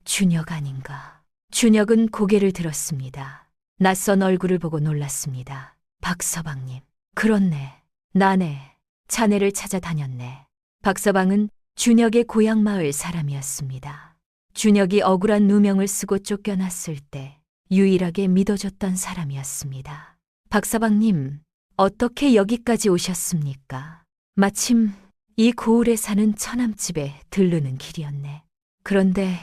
Speaker 1: 준혁 아닌가? 준혁은 고개를 들었습니다. 낯선 얼굴을 보고 놀랐습니다. 박서방님, 그렇네. 나네. 자네를 찾아다녔네. 박서방은 준혁의 고향 마을 사람이었습니다. 준혁이 억울한 누명을 쓰고 쫓겨났을 때 유일하게 믿어줬던 사람이었습니다. 박서방님, 어떻게 여기까지 오셨습니까? 마침 이 고을에 사는 처남집에 들르는 길이었네. 그런데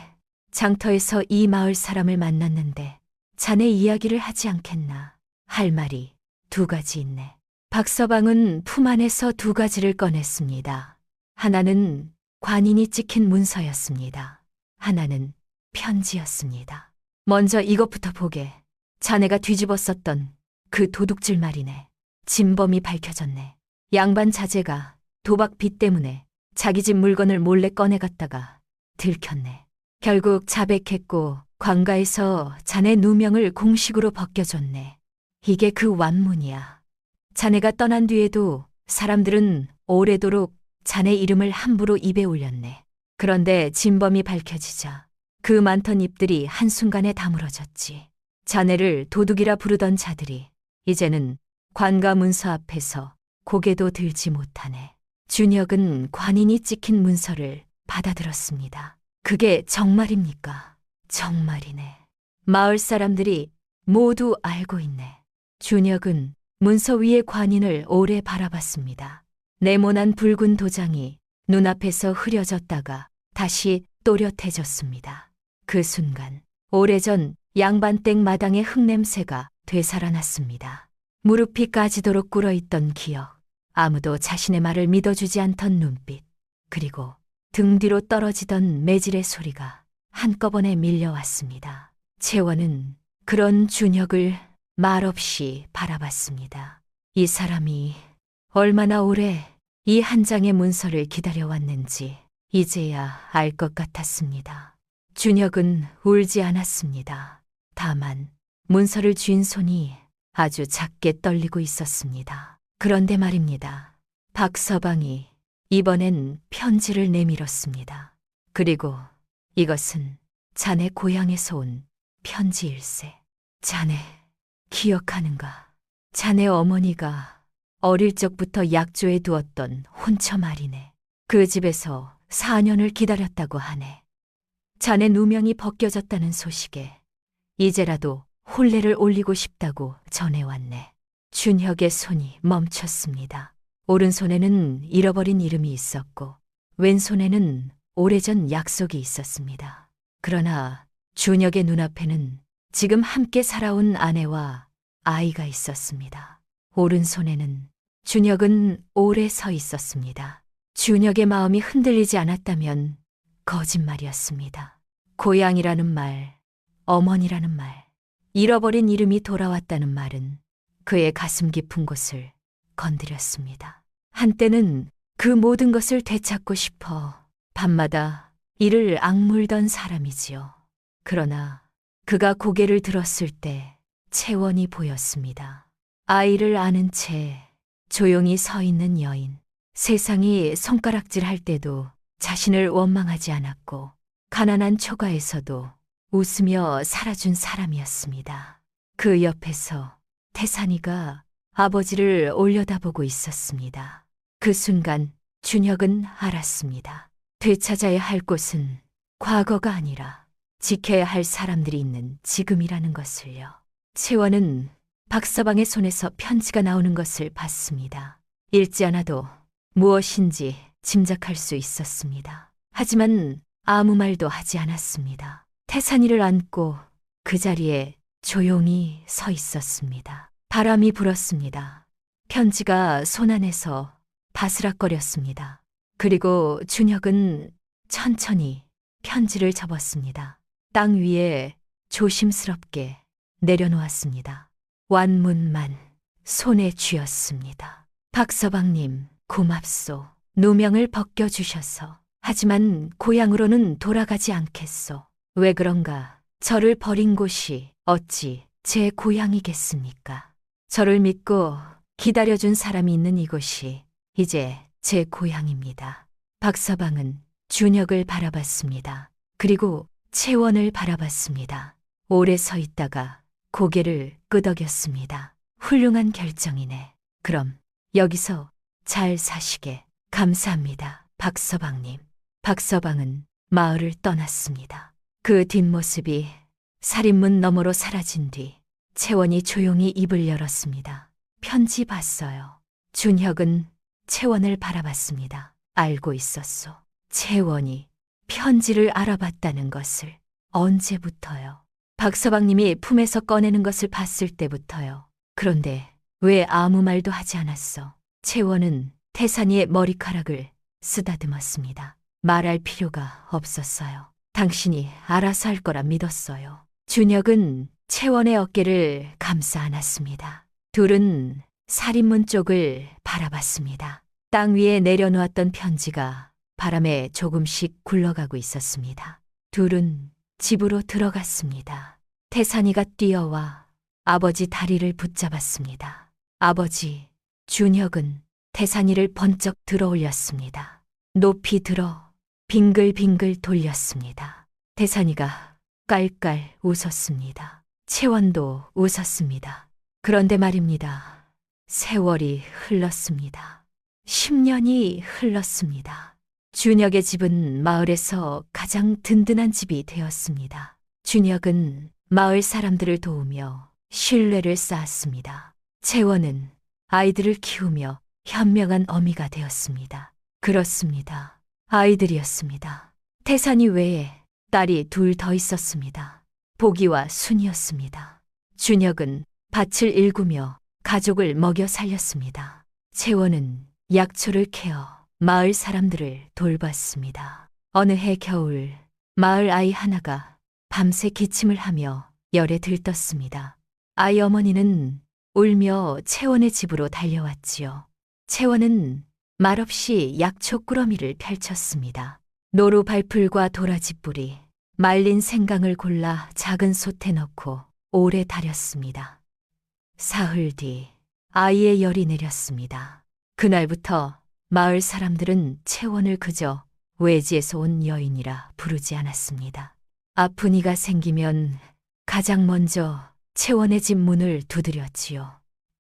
Speaker 1: 장터에서 이 마을 사람을 만났는데 자네 이야기를 하지 않겠나? 할 말이 2가지 있네. 박서방은 품 안에서 2가지를 꺼냈습니다. 하나는 관인이 찍힌 문서였습니다. 하나는 편지였습니다. 먼저 이것부터 보게. 자네가 뒤집어 썼던 그 도둑질 말이네. 진범이 밝혀졌네. 양반 자제가 도박 빚 때문에 자기 집 물건을 몰래 꺼내갔다가 들켰네. 결국 자백했고 관가에서 자네 누명을 공식으로 벗겨줬네. 이게 그 완문이야. 자네가 떠난 뒤에도 사람들은 오래도록 자네 이름을 함부로 입에 올렸네. 그런데 진범이 밝혀지자 그 많던 입들이 한순간에 다물어졌지. 자네를 도둑이라 부르던 자들이 이제는 관가 문서 앞에서 고개도 들지 못하네. 준혁은 관인이 찍힌 문서를 받아들었습니다. 그게 정말입니까? 정말이네. 마을 사람들이 모두 알고 있네. 준혁은 문서 위의 관인을 오래 바라봤습니다. 네모난 붉은 도장이 눈앞에서 흐려졌다가 다시 또렷해졌습니다. 그 순간 오래전 양반댁 마당의 흙냄새가 되살아났습니다. 무릎이 까지도록 꿇어있던 기억, 아무도 자신의 말을 믿어주지 않던 눈빛, 그리고 등 뒤로 떨어지던 매질의 소리가 한꺼번에 밀려왔습니다. 채원은 그런 준혁을 말없이 바라봤습니다. 이 사람이 얼마나 오래 이 한 장의 문서를 기다려왔는지 이제야 알 것 같았습니다. 준혁은 울지 않았습니다. 다만 문서를 쥔 손이 아주 작게 떨리고 있었습니다. 그런데 말입니다. 박서방이 이번엔 편지를 내밀었습니다. 그리고 이것은 자네 고향에서 온 편지일세. 자네 기억하는가? 자네 어머니가 어릴 적부터 약조해 두었던 혼처 말이네. 그 집에서 4년을 기다렸다고 하네. 자네 누명이 벗겨졌다는 소식에 이제라도 혼례를 올리고 싶다고 전해왔네. 준혁의 손이 멈췄습니다. 오른손에는 잃어버린 이름이 있었고 왼손에는 오래전 약속이 있었습니다. 그러나 준혁의 눈앞에는 지금 함께 살아온 아내와 아이가 있었습니다. 오른손에는 준혁은 오래 서 있었습니다. 준혁의 마음이 흔들리지 않았다면 거짓말이었습니다. 고향이라는 말, 어머니라는 말, 잃어버린 이름이 돌아왔다는 말은 그의 가슴 깊은 곳을 건드렸습니다. 한때는 그 모든 것을 되찾고 싶어 밤마다 이를 악물던 사람이지요. 그러나 그가 고개를 들었을 때 채원이 보였습니다. 아이를 안은 채 조용히 서 있는 여인. 세상이 손가락질할 때도 자신을 원망하지 않았고 가난한 초가에서도 웃으며 살아준 사람이었습니다. 그 옆에서 태산이가 아버지를 올려다보고 있었습니다. 그 순간 준혁은 알았습니다. 되찾아야 할 곳은 과거가 아니라 지켜야 할 사람들이 있는 지금이라는 것을요. 채원은 박서방의 손에서 편지가 나오는 것을 봤습니다. 읽지 않아도 무엇인지 짐작할 수 있었습니다. 하지만 아무 말도 하지 않았습니다. 태산이를 안고 그 자리에 조용히 서 있었습니다. 바람이 불었습니다. 편지가 손 안에서 바스락거렸습니다. 그리고 준혁은 천천히 편지를 접었습니다. 땅 위에 조심스럽게 내려놓았습니다. 완문만 손에 쥐었습니다. 박서방님, 고맙소. 누명을 벗겨주셔서. 하지만 고향으로는 돌아가지 않겠소. 왜 그런가? 저를 버린 곳이 어찌 제 고향이겠습니까? 저를 믿고 기다려준 사람이 있는 이곳이 이제 제 고향입니다. 박서방은 준혁을 바라봤습니다. 그리고 채원을 바라봤습니다. 오래 서 있다가 고개를 끄덕였습니다. 훌륭한 결정이네. 그럼 여기서 잘 사시게. 감사합니다, 박서방님. 박서방은 마을을 떠났습니다. 그 뒷모습이 살인문 너머로 사라진 뒤 채원이 조용히 입을 열었습니다. 편지 봤어요. 준혁은 채원을 바라봤습니다. 알고 있었소. 채원이 편지를 알아봤다는 것을. 언제부터요? 박서방님이 품에서 꺼내는 것을 봤을 때부터요. 그런데 왜 아무 말도 하지 않았어? 채원은 태산이의 머리카락을 쓰다듬었습니다. 말할 필요가 없었어요. 당신이 알아서 할 거라 믿었어요. 준혁은 채원의 어깨를 감싸 안았습니다. 둘은 살인문 쪽을 바라봤습니다. 땅 위에 내려놓았던 편지가 바람에 조금씩 굴러가고 있었습니다. 둘은 집으로 들어갔습니다. 태산이가 뛰어와 아버지 다리를 붙잡았습니다. 아버지, 준혁은 태산이를 번쩍 들어 올렸습니다. 높이 들어 빙글빙글 돌렸습니다. 태산이가 깔깔 웃었습니다. 채원도 웃었습니다. 그런데 말입니다. 세월이 흘렀습니다. 10년이 흘렀습니다. 준혁의 집은 마을에서 가장 든든한 집이 되었습니다. 준혁은 마을 사람들을 도우며 신뢰를 쌓았습니다. 채원은 아이들을 키우며 현명한 어미가 되었습니다. 그렇습니다. 아이들이었습니다. 태산이 외에 딸이 둘 더 있었습니다. 보기와 순이었습니다. 준혁은 밭을 일구며 가족을 먹여 살렸습니다. 채원은 약초를 캐어 마을 사람들을 돌봤습니다. 어느 해 겨울 마을 아이 하나가 밤새 기침을 하며 열에 들떴습니다. 아이 어머니는 울며 채원의 집으로 달려왔지요. 채원은 말없이 약초 꾸러미를 펼쳤습니다. 노루 발풀과 도라지 뿌리, 말린 생강을 골라 작은 솥에 넣고 오래 달였습니다. 사흘 뒤 아이의 열이 내렸습니다. 그날부터 마을 사람들은 채원을 그저 외지에서 온 여인이라 부르지 않았습니다. 아픈 이가 생기면 가장 먼저 채원의 집 문을 두드렸지요.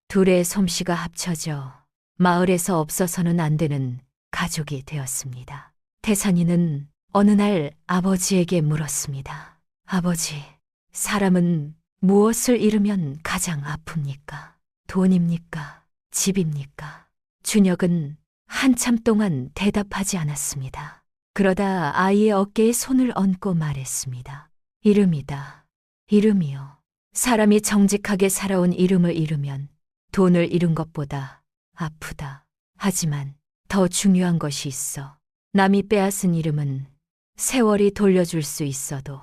Speaker 1: 둘의 솜씨가 합쳐져 마을에서 없어서는 안 되는 가족이 되었습니다. 태산이는 어느 날 아버지에게 물었습니다. 아버지, 사람은 무엇을 잃으면 가장 아픕니까? 돈입니까? 집입니까? 준혁은 한참 동안 대답하지 않았습니다. 그러다 아이의 어깨에 손을 얹고 말했습니다. 이름이다. 이름이요. 사람이 정직하게 살아온 이름을 잃으면 돈을 잃은 것보다 아프다. 하지만 더 중요한 것이 있어. 남이 빼앗은 이름은 세월이 돌려줄 수 있어도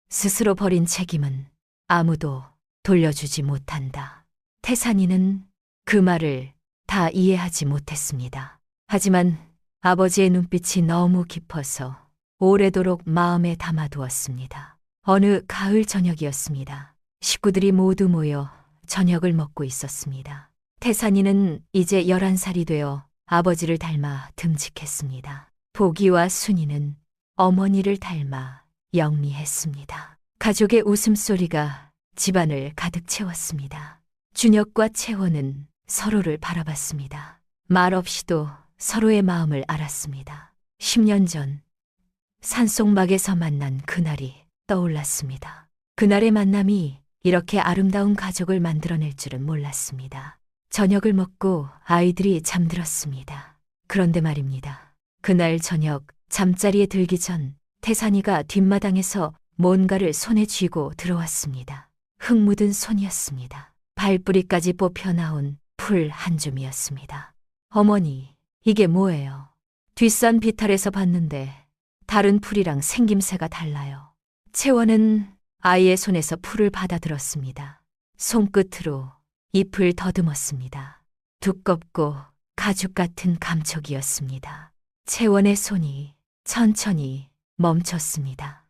Speaker 1: 스스로 버린 책임은 아무도 돌려주지 못한다. 태산이는 그 말을 다 이해하지 못했습니다. 하지만 아버지의 눈빛이 너무 깊어서 오래도록 마음에 담아두었습니다. 어느 가을 저녁이었습니다. 식구들이 모두 모여 저녁을 먹고 있었습니다. 태산이는 이제 11살이 되어 아버지를 닮아 듬직했습니다. 보기와 순이는 어머니를 닮아 영리했습니다. 가족의 웃음소리가 집안을 가득 채웠습니다. 준혁과 채원은 서로를 바라봤습니다. 말없이도 서로의 마음을 알았습니다. 10년 전 산속막에서 만난 그날이 떠올랐습니다. 그날의 만남이 이렇게 아름다운 가족을 만들어낼 줄은 몰랐습니다. 저녁을 먹고 아이들이 잠들었습니다. 그런데 말입니다. 그날 저녁 잠자리에 들기 전 태산이가 뒷마당에서 뭔가를 손에 쥐고 들어왔습니다. 흙 묻은 손이었습니다. 발뿌리까지 뽑혀 나온 풀 한 줌이었습니다. 어머니, 이게 뭐예요? 뒷산 비탈에서 봤는데 다른 풀이랑 생김새가 달라요. 채원은 아이의 손에서 풀을 받아들었습니다. 손끝으로 잎을 더듬었습니다. 두껍고 가죽 같은 감촉이었습니다. 채원의 손이 천천히 멈췄습니다.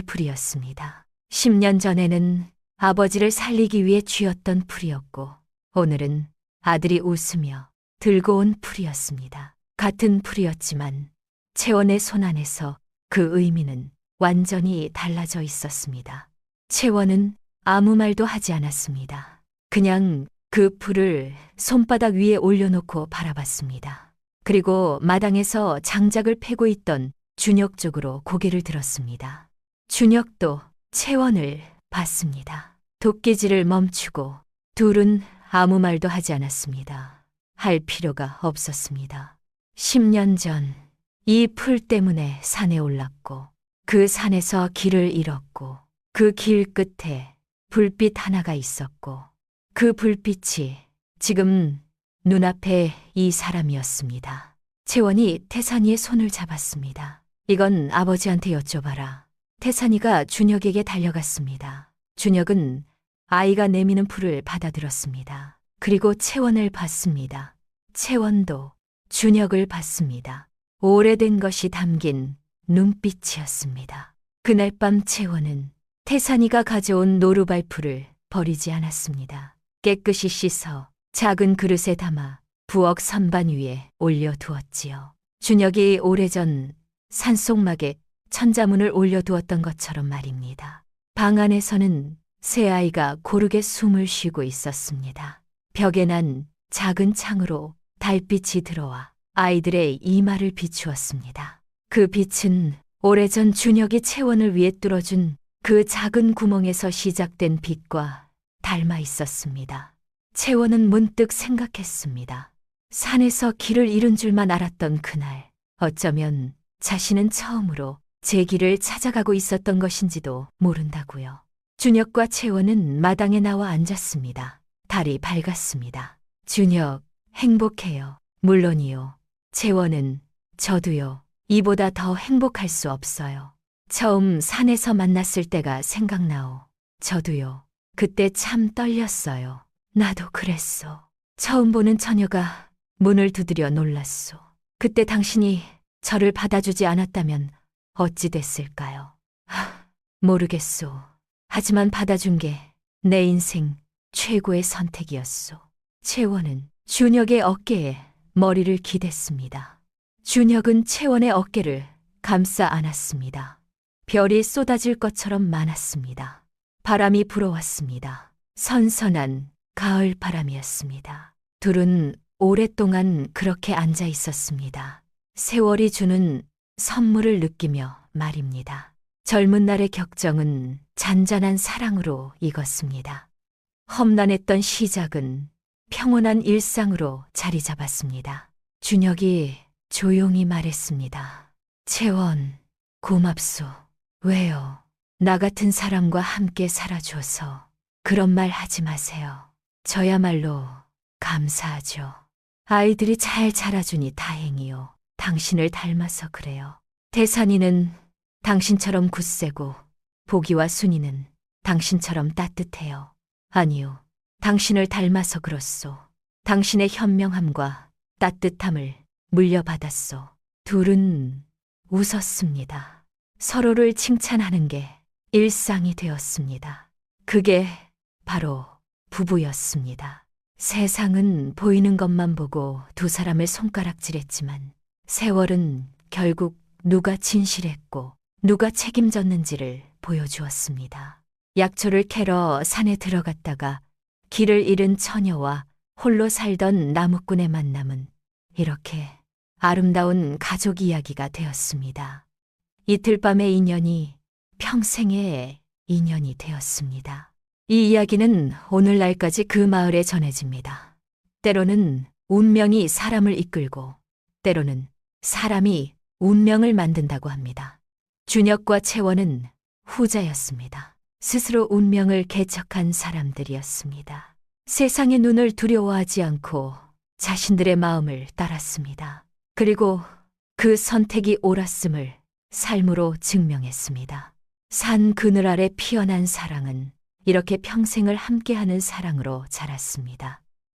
Speaker 1: 노루발풀이었습니다. 10년 전에는 아버지를 살리기 위해 쥐었던 풀이었고 오늘은 아들이 웃으며 들고 온 풀이었습니다. 같은 풀이었지만 채원의 손 안에서 그 의미는 완전히 달라져 있었습니다. 채원은 아무 말도 하지 않았습니다. 그냥 그 풀을 손바닥 위에 올려놓고 바라봤습니다. 그리고 마당에서 장작을 패고 있던 준혁 쪽으로 고개를 들었습니다. 준혁도 채원을 봤습니다. 도끼질을 멈추고 둘은 아무 말도 하지 않았습니다. 할 필요가 없었습니다. 10년 전 이 풀 때문에 산에 올랐고 그 산에서 길을 잃었고 그 길 끝에 불빛 하나가 있었고 그 불빛이 지금 눈앞에 이 사람이었습니다. 채원이 태산이의 손을 잡았습니다. 이건 아버지한테 여쭤봐라. 태산이가 준혁에게 달려갔습니다. 준혁은 아이가 내미는 풀을 받아들었습니다. 그리고 채원을 봤습니다. 채원도 준혁을 봤습니다. 오래된 것이 담긴 눈빛이었습니다. 그날 밤 채원은 태산이가 가져온 노루발풀을 버리지 않았습니다. 깨끗이 씻어 작은 그릇에 담아 부엌 선반 위에 올려두었지요. 준혁이 오래전 산속막에 천자문을 올려두었던 것처럼 말입니다. 방 안에서는 새 아이가 고르게 숨을 쉬고 있었습니다. 벽에 난 작은 창으로 달빛이 들어와 아이들의 이마를 비추었습니다. 그 빛은 오래전 준혁이 채원을 위해 뚫어준 그 작은 구멍에서 시작된 빛과 닮아 있었습니다. 채원은 문득 생각했습니다. 산에서 길을 잃은 줄만 알았던 그날, 어쩌면 자신은 처음으로 제 길을 찾아가고 있었던 것인지도 모른다고요. 준혁과 채원은 마당에 나와 앉았습니다. 달이 밝았습니다. 준혁, 행복해요. 물론이요. 채원은 저도요. 이보다 더 행복할 수 없어요. 처음 산에서 만났을 때가 생각나오. 저도요. 그때 참 떨렸어요. 나도 그랬어. 처음 보는 처녀가 문을 두드려 놀랐소. 그때 당신이 저를 받아주지 않았다면 어찌 됐을까요? 모르겠소. 하지만 받아준 게 내 인생 최고의 선택이었소. 채원은 준혁의 어깨에 머리를 기댔습니다. 준혁은 채원의 어깨를 감싸 안았습니다. 별이 쏟아질 것처럼 많았습니다. 바람이 불어왔습니다. 선선한 가을 바람이었습니다. 둘은 오랫동안 그렇게 앉아 있었습니다. 세월이 주는 선물을 느끼며 말입니다. 젊은 날의 격정은 잔잔한 사랑으로 익었습니다. 험난했던 시작은 평온한 일상으로 자리 잡았습니다. 준혁이 조용히 말했습니다. 채원, 고맙소. 왜요? 나 같은 사람과 함께 살아줘서. 그런 말 하지 마세요. 저야말로 감사하죠. 아이들이 잘 자라주니 다행이요. 당신을 닮아서 그래요. 태산이는 당신처럼 굳세고 보기와 순이는 당신처럼 따뜻해요. 아니요. 당신을 닮아서 그렇소. 당신의 현명함과 따뜻함을 물려받았소. 둘은 웃었습니다. 서로를 칭찬하는 게 일상이 되었습니다. 그게 바로 부부였습니다. 세상은 보이는 것만 보고 두 사람을 손가락질했지만 세월은 결국 누가 진실했고 누가 책임졌는지를 보여주었습니다. 약초를 캐러 산에 들어갔다가 길을 잃은 처녀와 홀로 살던 나무꾼의 만남은 이렇게 아름다운 가족 이야기가 되었습니다. 이틀 밤의 인연이 평생의 인연이 되었습니다. 이 이야기는 오늘날까지 그 마을에 전해집니다. 때로는 운명이 사람을 이끌고 때로는 사람이 운명을 만든다고 합니다. 준혁과 채원은 후자였습니다. 스스로 운명을 개척한 사람들이었습니다. 세상의 눈을 두려워하지 않고 자신들의 마음을 따랐습니다. 그리고 그 선택이 옳았음을 삶으로 증명했습니다. 산 그늘 아래 피어난 사랑은 이렇게 평생을 함께하는 사랑으로 자랐습니다.